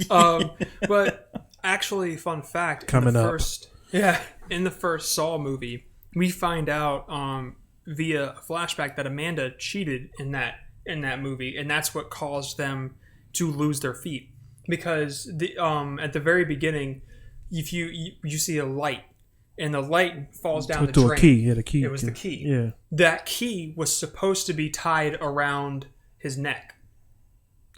of. But actually, fun fact: in the first Saw movie, we find out via a flashback that Amanda cheated in that movie, and that's what caused them to lose their feet. Because at the very beginning, if you see a light, and the light falls down the drain. A key. Yeah, the key. It was the key. Yeah. That key was supposed to be tied around his neck.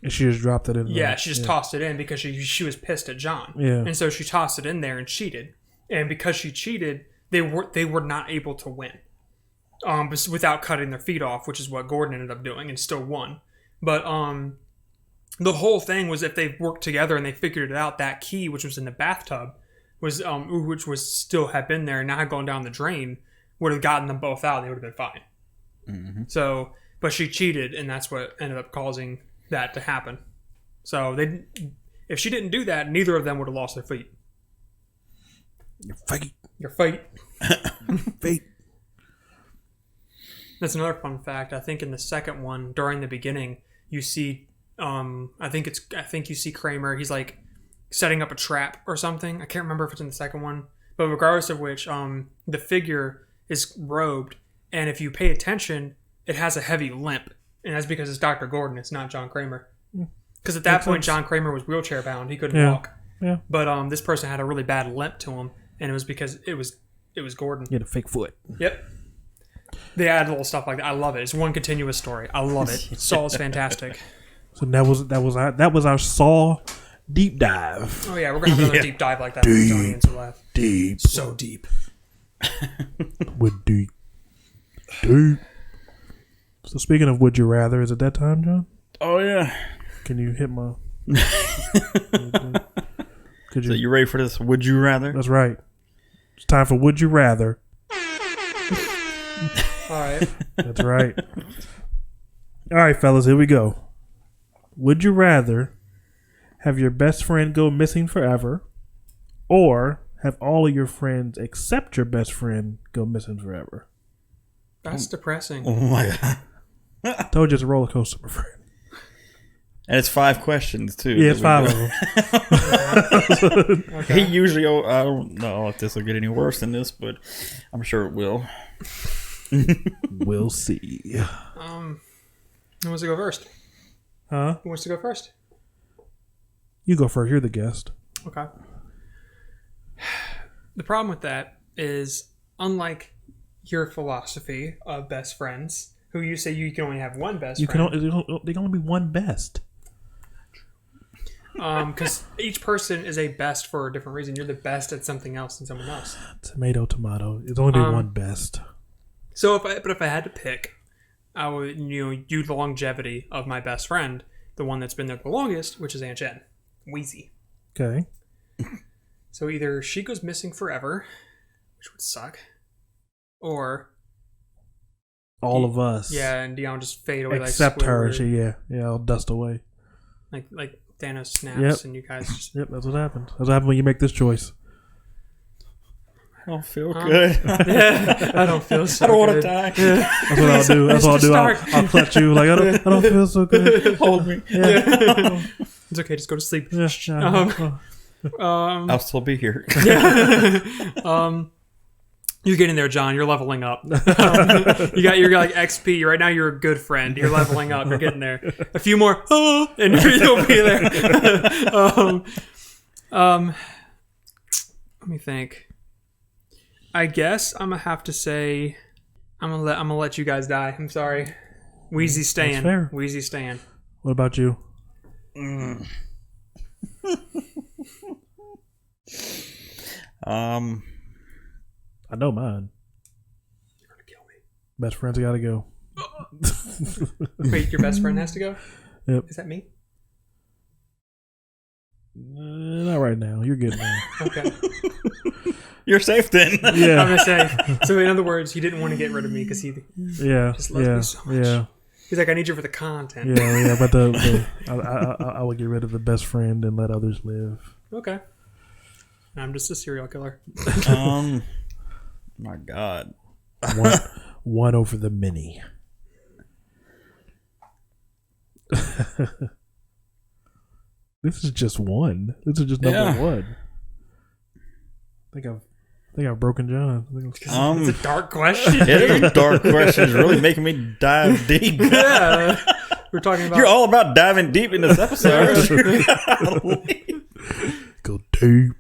And she just dropped it in there. Yeah, she just tossed it in because she was pissed at John. Yeah. And so she tossed it in there and cheated. And because she cheated, they were not able to win. Without cutting their feet off, which is what Gordon ended up doing and still won. But the whole thing was if they worked together and they figured it out, that key, which was in the bathtub, which was still had been there and now had gone down the drain, would have gotten them both out. They would have been fine. So, but she cheated, and that's what ended up causing that to happen. So if she didn't do that, neither of them would have lost their feet. Your fate. Fate. That's another fun fact. I think in the second one, during the beginning, you see, I think you see Kramer. He's like setting up a trap or something. I can't remember if it's in the second one, but regardless of which, the figure is robed, and if you pay attention, it has a heavy limp, and that's because it's Dr. Gordon. It's not John Kramer. Because at that point, John Kramer was wheelchair bound. He couldn't walk. Yeah. But this person had a really bad limp to him, and it was because it was Gordon. He had a fake foot. Yep. They add little stuff like that. I love it. It's one continuous story. I love it. Saul's fantastic. So that was our Saw deep dive. Oh yeah, we're gonna have another deep dive like that. Johnny and Celeste. Deep. So deep. With deep. So speaking of would you rather, is it that time, John? oh yeah. Can you hit my? Could you? So you ready for this? Would you rather? That's right. It's time for would you rather. All right. That's right. All right, fellas, here we go. Would you rather have your best friend go missing forever, or have all of your friends except your best friend go missing forever? That's depressing. Oh my god. Told you it's a roller coaster, my friend. And it's 5 questions too. Yeah, it's 5 of them. Okay. He usually, I don't know if this will get any worse than this, but I'm sure it will. We'll see. Who wants to go first? Huh? Who wants to go first? You go first. You're the guest. Okay. The problem with that is, unlike your philosophy of best friends, who you say you can only have one best friend. There can only be one best. Because each person is a best for a different reason. You're the best at something else than someone else. Tomato. It's only be one best. So if I had to pick, I would do the longevity of my best friend, the one that's been there the longest, which is Aunt Jen, Wheezy. Okay. So either she goes missing forever, which would suck, or all of us. Yeah, and Dion just fade away except like her. Squidward. I'll dust away. Like Thanos snaps, and you guys just... Yep, that's what happens. That's what happens when you make this choice. I don't feel good. I don't feel so I don't want to good. die. That's what I'll do. That's what I'll do. Stark. I'll clutch you like I don't feel so good. Hold me. It's okay. Just go to sleep. Yeah. I'll still be here. You're getting there, John. You're leveling up. You're like XP. Right now, you're a good friend. You're leveling up. You're getting there. A few more, and you'll be there. Let me think. I guess I'm gonna have to say, I'm gonna let you guys die. I'm sorry. Wheezy staying. That's fair. Wheezy staying. What about you? I know mine. You're gonna kill me. Best friends gotta go. Wait, your best friend has to go? Yep. Is that me? Not right now. You're good now. Okay. You're safe then. I'm Yeah. gonna say. So in other words, he didn't want to get rid of me because he Yeah. just loves Yeah. me so much. Yeah. He's like, I need you for the content. Yeah. But I would get rid of the best friend and let others live. Okay. I'm just a serial killer. My God. One over the many. This is just one. This is just number one. I think I've broken John. It's a dark question. It is a dark question. It's really making me dive deep. Yeah. We're talking about. You're all about diving deep in this episode. Go deep.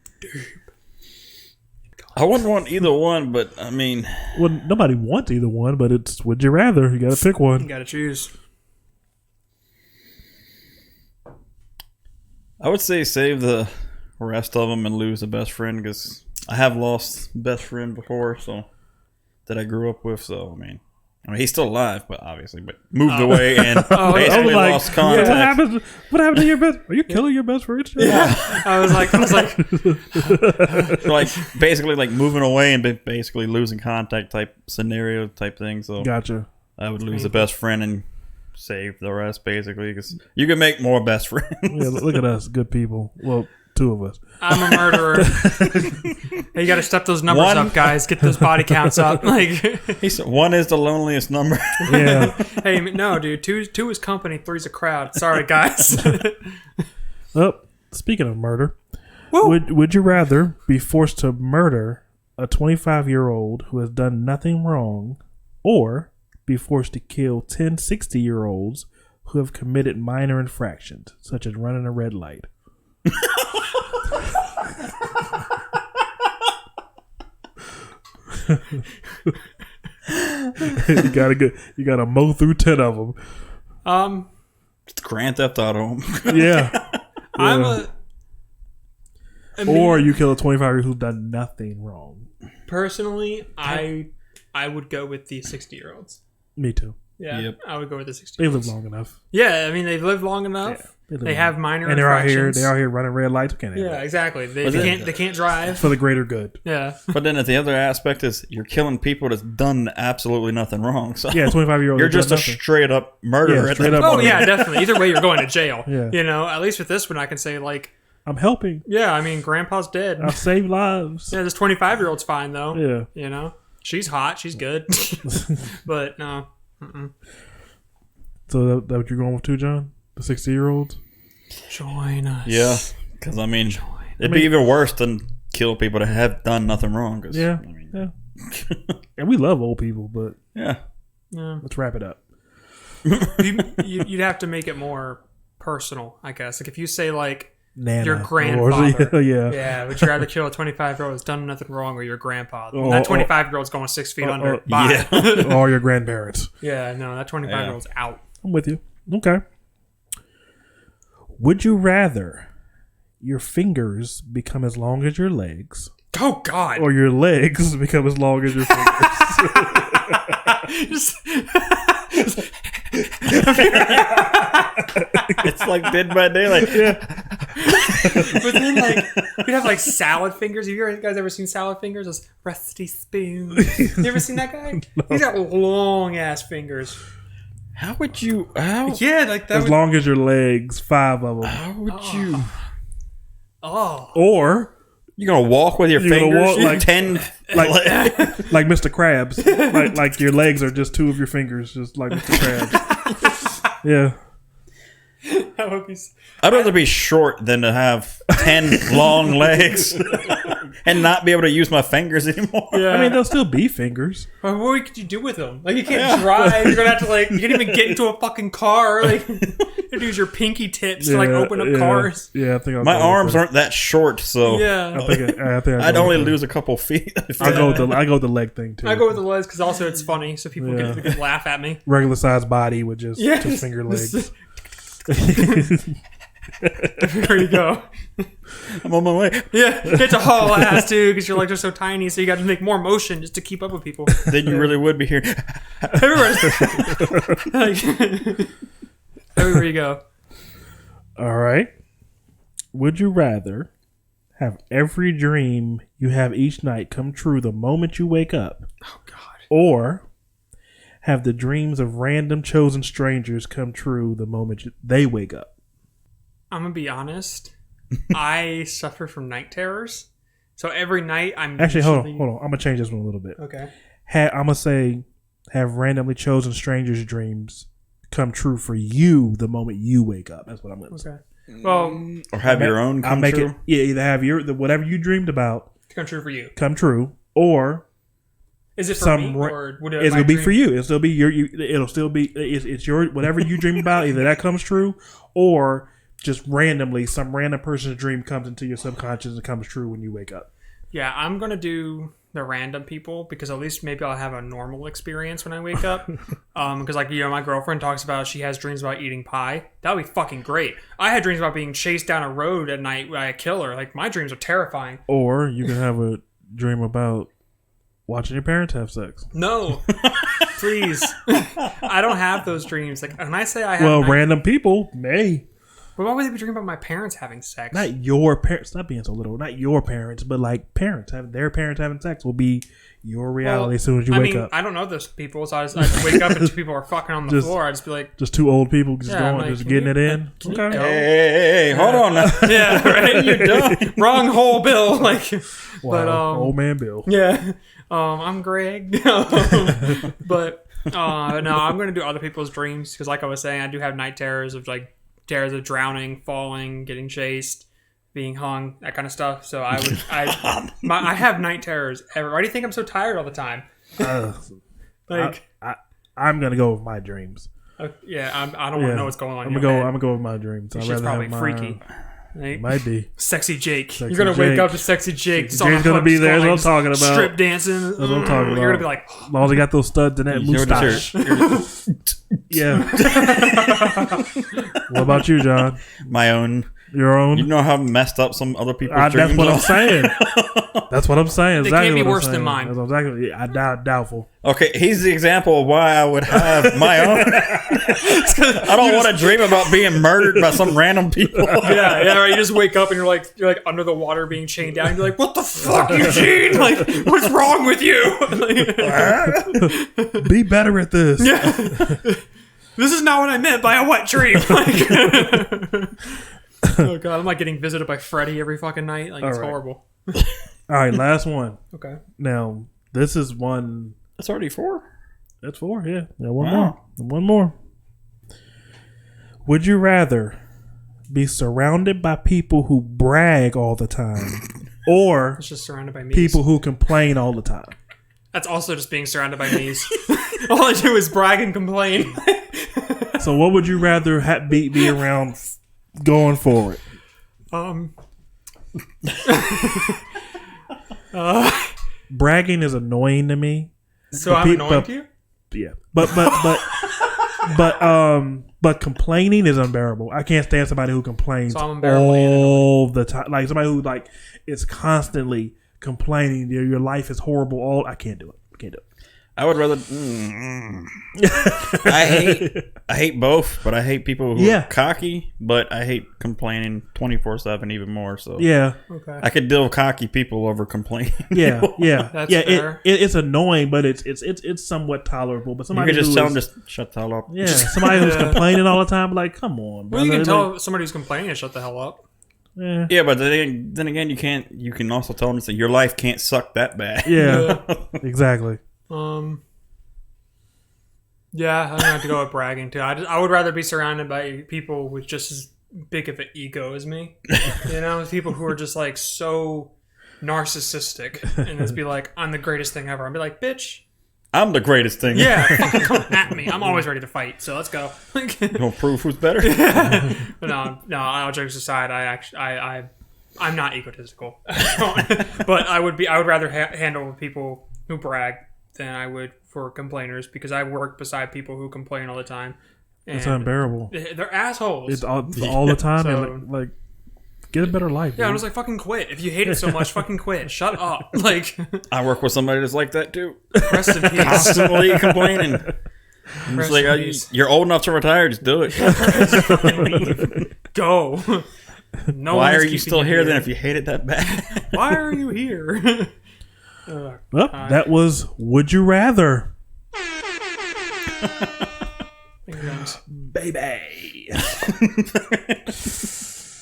I wouldn't want either one, but I mean, Well, nobody wants either one, but it's would you rather? You got to pick You one. gotta choose. I would say save the rest of them and lose the best friend because I have lost best friend before, so that I grew up with. So I mean, he's still alive, but obviously, but moved away and basically lost contact. What happened to your best? Are you killing your best friend? I was like, Like basically like moving away and basically losing contact type scenario type thing. So Gotcha. I would lose the best friend and save the rest basically because you can make more best friends. Yeah, look at us, good people. Well, two of us. I'm a murderer. Hey, you gotta step those numbers up, guys. Get those body counts up. Like, He said one is the loneliest number. Yeah. hey, no, dude. Two is company, three's a crowd. Sorry, guys. Oh, speaking of murder, Woo. would you rather be forced to murder a 25-year-old who has done nothing wrong, or be forced to kill 10 60-year-olds who have committed minor infractions, such as running a red light? You gotta mow through 10 of them. Grand Theft Auto. Yeah. I mean, Or you kill a 25-year-old who's done nothing wrong. personally, I would go with the 60-year-olds. Me too. Yeah, Yep. I would go with the 60-year-olds. They live long enough. Yeah, I mean, they've lived long enough. Yeah, they have minor and they're infractions. out here running red lights. Can't Yeah, exactly. They can't drive. for the greater good. Yeah. But then the other aspect is you're killing people that's done absolutely nothing wrong. So Yeah, 25-year-old. you're just a straight up murderer. Yeah, straight up. Oh yeah, definitely. Either way, you're going to jail. Yeah. You know, at least with this one, I can say like, I'm helping. yeah, I mean, Grandpa's dead. I've saved lives. Yeah, this 25-year-old's fine though. Yeah. You know, she's hot, she's good, but no. So that what you're going with too, John? The 60-year-olds? Join us. Yeah, because I mean, it'd be even worse than kill people that have done nothing wrong. 'Cause, Yeah. I mean, Yeah. And we love old people, but yeah. Yeah. let's wrap it up. You'd have to make it more personal, I guess. Like if you say like Nana. your grandfather. Yeah. Yeah, would you rather kill a 25-year-old that's done nothing wrong or your grandpa? Oh, That 25-year-old's going 6 feet under. oh, Bye. Yeah. Or your grandparents. Yeah, no, that 25-year-old's out. I'm with you. Okay. Would you rather your fingers become as long as your legs, Oh God! or your legs become as long as your fingers? It's like Dead by Daylight. But then, like, we'd have like salad fingers. Have you guys ever seen salad fingers? Those rusty spoons. You ever seen that guy? No. He's got long ass fingers. How would you? How? Yeah, like that. As long as your legs, 5 of them. How would you? Oh, Or You gonna walk with your You're gonna fingers? walk like- 10 like Mr. Krabs. like your legs are just two of your fingers, just like Mr. Krabs. Yeah. That would be. I'd rather be short than to have 10 long legs and not be able to use my fingers anymore. Yeah. I mean, they'll still be fingers. Well, what could you do with them? Like, you can't drive. You're gonna have to you can't even get into a fucking car. Like, you have to use your pinky tips to open up cars. Yeah, I think I'll My go with arms that. aren't that short, so Yeah. I think I'd only lose a couple feet. I go with the leg thing too. I go with the legs because also it's funny, so people Yeah. can laugh at me. regular sized body with just Yeah. two finger legs. There you go. I'm on my way. Yeah, it's a haul ass too because your legs are so tiny, so you got to make more motion just to keep up with people. Then you really would be here. Everywhere you go. All right. Would you rather have every dream you have each night come true the moment you wake up? Oh God. Or have the dreams of random chosen strangers come true the moment they wake up? I'm gonna be honest. I suffer from night terrors, so every night I'm Actually, hold usually- on. I'm going to change this one a little bit. Okay. I'm going to say have randomly chosen strangers' dreams come true for you the moment you wake up. That's what I'm going to say. Okay. Well, Or have your own I'll come make true. it. Yeah, either have whatever you dreamed about it's come true for you. come true, or Is it for some me or would it's my gonna be dream- for you. It'll still be it'll still be it's your whatever you dream about. Either that comes true, or just randomly some random person's dream comes into your subconscious and comes true when you wake up. Yeah, I'm gonna do the random people because at least maybe I'll have a normal experience when I wake up. Because my girlfriend talks about she has dreams about eating pie. That would be fucking great. I had dreams about being chased down a road at night by a killer. Like my dreams are terrifying. Or you can have a dream about watching your parents have sex. No, please. I don't have those dreams. Like when I say I have, Well, random people may. but why would they be dreaming about my parents having sex? Not your parents. Stop being so little. Not your parents, but like their parents having sex will be your reality as soon as you wake up. I don't know those people, so I just wake up and two people are fucking on the Just- floor. I just be like, Just two old people just Yeah, I'm going, like, just can getting you- it in. can you Okay. go? Hey, hold on now. yeah, right. You're done. Wrong hole, Bill. Like, Wow. but Old man Bill. yeah. I'm Greg. But no, I'm gonna do other people's dreams because, like I was saying, I do have night terrors of terrors of drowning, falling, getting chased, being hung, that kind of stuff. So I have night terrors. Why do you think I'm so tired all the time? Uh, Like, I'm gonna go with my dreams. yeah, I don't want to know what's going on. I'm in gonna your go. head. I'm gonna go with my dreams. I'd Shit's rather probably have freaky. Like, Might be. Sexy Jake. Sexy You're gonna wake Jake. up to sexy Jake. Sexy Jake's gonna be there, that's what I'm talking about. Strip dancing. That's what I'm talking You're gonna about. be like, As long as he got those studs and that You're moustache. Yeah. What about you, John? My own. Your own? You know how messed up some other people's That's dreams what I'm are? saying. That's what I'm saying. They Exactly can't be what I'm worse than saying. mine. That's exactly. I doubtful. Okay, he's the example of why I would have my own. I don't want to dream about being murdered by some random people. yeah, right. You just wake up and you're like under the water being chained down. And you're like, what the fuck, Eugene? Like, what's wrong with you? Like, Be better at this. this is not what I meant by a wet dream. Like, oh god, I'm like getting visited by Freddy every fucking night. Like, it's All right. horrible. All right, last one. Okay. Now, this is one. That's already 4. That's 4, yeah. One Wow. more. One more. Would you rather be surrounded by people who brag all the time or It's just surrounded by me. people who complain all the time? That's also just being surrounded by me's. All I do is brag and complain. So what would you rather be around going forward? Bragging is annoying to me. So I'm annoying to you? Yeah. But complaining is unbearable. I can't stand somebody who complains So I'm unbearably all the time. Like somebody who like is constantly complaining. Your life is horrible. I can't do it. I can't do it. I would rather. I hate both, but I hate people who Yeah. are cocky. But I hate complaining 24/7 even more. So Yeah. Okay. I could deal with cocky people over complaining. Yeah. Yeah. That's yeah. fair. It's annoying, but it's somewhat tolerable. But You somebody could just who tell is- them just shut the hell up. yeah, somebody who's complaining all the time, like, come on, Well, you brother. can Like, tell somebody who's complaining to shut the hell up. Yeah, but then again, you can't. You can also tell them that your life can't suck that bad. Yeah, exactly. Yeah, I'm gonna have to go with bragging too. I would rather be surrounded by people with just as big of an ego as me. You know, people who are just like so narcissistic and just be like, "I'm the greatest thing ever." I'd be like, "Bitch, I'm the greatest thing. yeah, fucking come at me. I'm always ready to fight. So let's go." You gonna prove who's better? But no. All jokes aside, I'm not egotistical, but I would rather handle people who brag than I would for complainers because I work beside people who complain all the time. And It's unbearable. they're assholes. It's all the time. So- and like, get a better life. Yeah, I dude. was like, fucking quit. If you hate it so much, fucking quit. Shut up. Like, I work with somebody that's like that too. rest in peace. Constantly complaining. I'm Rest just like, in peace. you're old enough to retire. Just do it. Go. No Why one's are you keeping still here then if you hate it that bad? Why are you here? Well, that was Would You Rather, baby.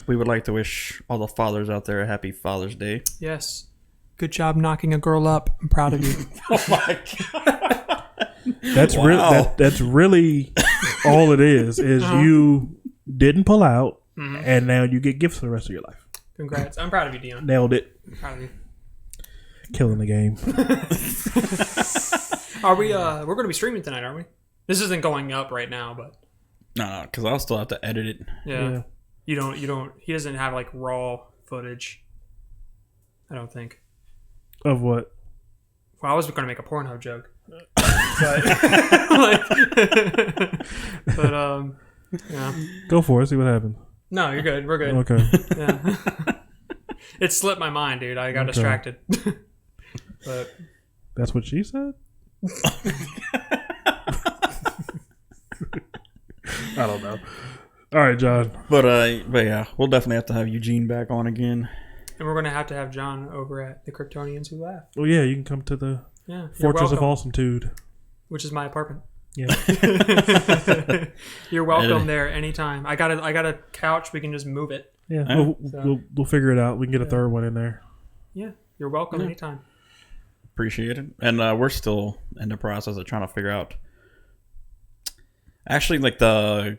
We would like to wish all the fathers out there a happy Father's Day. Yes. Good job knocking a girl up. I'm proud of you. Oh my god. That's Wow. that's really all it is you didn't pull out, and now you get gifts for the rest of your life. Congrats. I'm proud of you, Dion. Nailed it. I'm proud of you. Killing the game. Are we, we're going to be streaming tonight, aren't we? This isn't going up right now, but No, because I'll still have to edit it. yeah. You don't, he doesn't have like raw footage. I don't think. Of what? Well, I was going to make a Pornhub joke. But yeah. Go for it. See what happens. No, you're good. We're good. Okay. Yeah. It slipped my mind, dude. I got distracted. But That's what she said? I don't know. All right, John. But yeah, we'll definitely have to have Eugene back on again. and we're gonna have to have John over at the Kryptonians Who Laugh. Oh, yeah, you can come to the Yeah, you're Fortress of welcome, Awesometude. which is my apartment. Yeah. You're welcome there anytime. I got a couch. We can just move it. Yeah. Yeah. We'll figure it out. We can get a third one in there. Yeah, you're welcome anytime. Appreciate it. And we're still in the process of trying to figure out. Actually, like the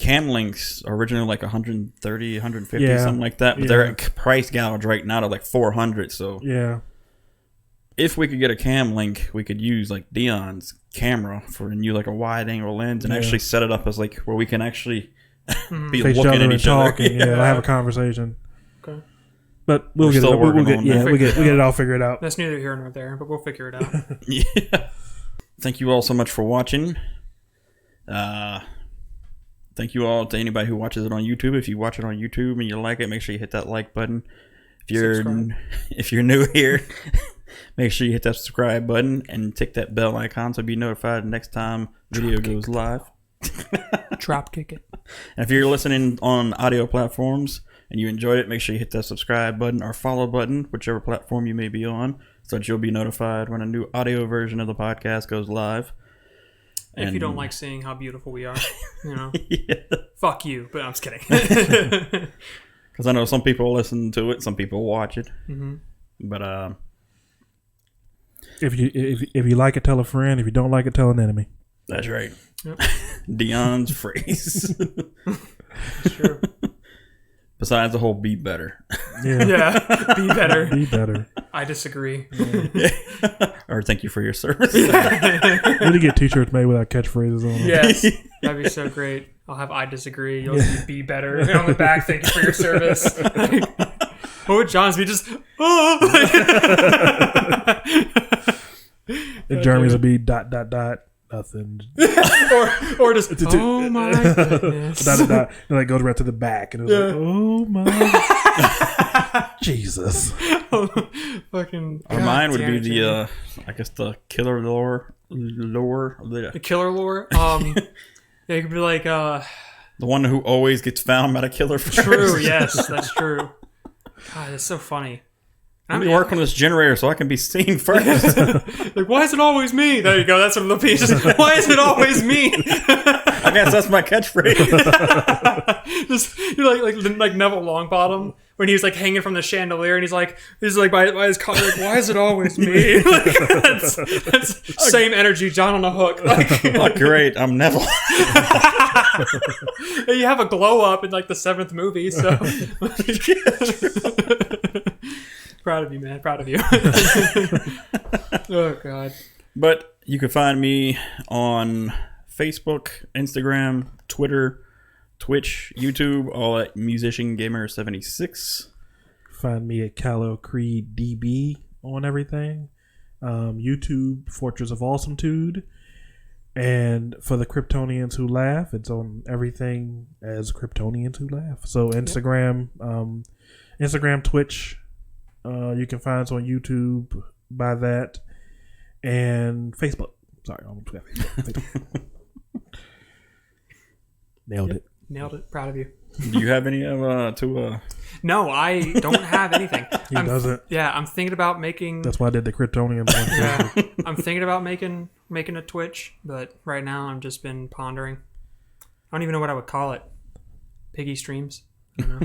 cam links are originally like 130, 150, Yeah. something like that. But they're at price gouge right now to like 400. So Yeah. if we could get a cam link, we could use like Dion's camera for and use like a wide angle lens and actually set it up as like where we can actually be Face each looking other at and each other. talking. Yeah, have a conversation. Okay. But we'll We're get still it. We'll working get on yeah, that. we get it all figured out. That's neither here nor there, but we'll figure it out. Yeah. Thank you all so much for watching. Thank you all to anybody who watches it on YouTube. If you watch it on YouTube and you like it, make sure you hit that like button. Subscribe. If you're new here, make sure you hit that subscribe button and tick that bell icon so be notified next time video goes live. Drop kick it. And if you're listening on audio platforms and you enjoyed it, make sure you hit that subscribe button or follow button, whichever platform you may be on, so that you'll be notified when a new audio version of the podcast goes live. If you don't like seeing how beautiful we are, you know, Yeah. fuck you. But I'm just kidding. Because I know some people listen to it, some people watch it. Mm-hmm. But If you like it, tell a friend. If you don't like it, tell an enemy. that's right. Yep. Dion's phrase. It's true. Besides the whole "be better," Yeah. Yeah, be better. Be better. I disagree. or "thank you for your service." We need to get t-shirts made with our catchphrases on them. Yes, that'd be so great. I'll have I disagree. You'll see be better. And on the back, thank you for your service. What would John's be just? And Jeremy's will be ... nothing. or just oh my goodness. ... And then it goes right to the back, and it's like, oh my Jesus. Fucking. Or God mine would damn be it, Jimmy. the, I guess the killer lore. The killer lore. It could be like The one who always gets found by the killer first. true. Yes, that's true. God, that's so funny. I'm gonna work on this generator so I can be seen first. Like, why is it always me? There you go. That's one of the pieces. Why is it always me? I guess that's my catchphrase. Just you're like Neville Longbottom when he was like hanging from the chandelier and he's like by his collar, like, why is it always me? Like, that's same energy, John on a hook. Like, Oh, great. I'm Neville. you have a glow up in like the 7th movie, so proud of you, man. Proud of you. Oh God. But you can find me on Facebook, Instagram, Twitter, Twitch, YouTube, all at Musician Gamer 76. Find me at Callow Creed DB on everything. YouTube, Fortress of Awesometude. And for the Kryptonians who laugh, it's on everything as Kryptonians who laugh. So Instagram, Instagram, Twitch, you can find us on YouTube by that, and Facebook. Sorry, I almost got Facebook. Nailed it. Nailed it. Proud of you. Do you have any No, I don't have anything. He doesn't. Yeah, I'm thinking about making. That's why I did the Kryptonians one. Yeah, I'm thinking about making a Twitch, but right now I've just been pondering. I don't even know what I would call it. Piggy streams. You know?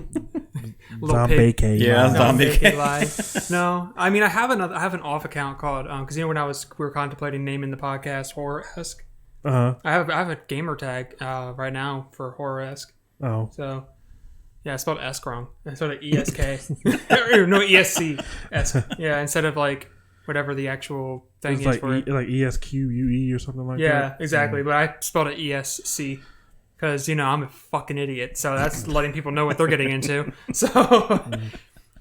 Zombie K. Yeah, Zombie K. Live. No, I mean I have an off account called because when we were contemplating naming the podcast Horror-esque. Uh-huh. I have a gamer tag right now for Horror-esque. Oh. So yeah, I spelled Esk wrong. I spelled it ESK. No, ESC. Yeah, instead of like whatever the actual thing It's is like for it. like ESQUE or something like that. Yeah, exactly. But I spelled it ESC because I'm a fucking idiot. So that's letting people know what they're getting into. So,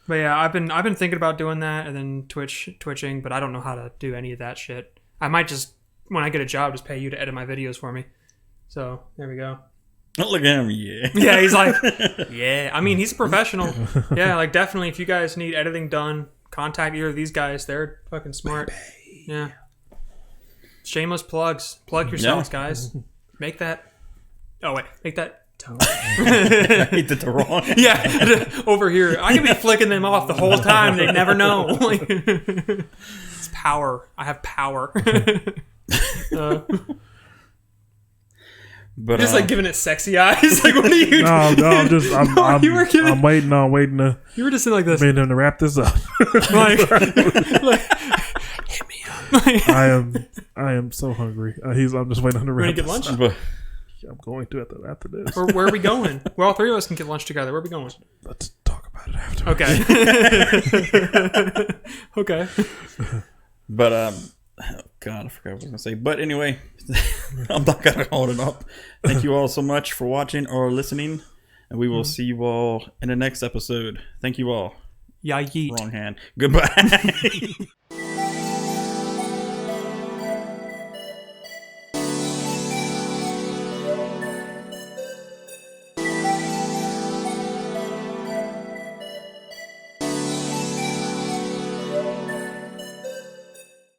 but yeah, I've been thinking about doing that and then twitching, but I don't know how to do any of that shit. I might just when I get a job, just pay you to edit my videos for me. So there we go. Look at him, yeah. Yeah, he's like, yeah. I mean, he's a professional. Yeah, like definitely. If you guys need editing done, contact either of these guys. They're fucking smart. Yeah. Shameless plugs. Plug yourselves, guys. Make that. Oh wait, make that. I did the wrong. Yeah, over here. I could be flicking them off the whole time. They never know. It's power. I have power. But just like giving it sexy eyes. Like, what are you doing? No, I'm waiting to. You were just in like this. Waiting to wrap this up. like, hit me up. I am so hungry. I'm just waiting to We're gonna wrap get this lunch. up. but I'm going to after this. Where are we going? Well, all three of us can get lunch together. Where are we going? Let's talk about it after. Okay. Okay. But oh God, I forgot what I was gonna say. But anyway, I'm not gonna hold it up. Thank you all so much for watching or listening, and we will see you all in the next episode. Thank you all. Yeah, yeet. Wrong hand. Goodbye.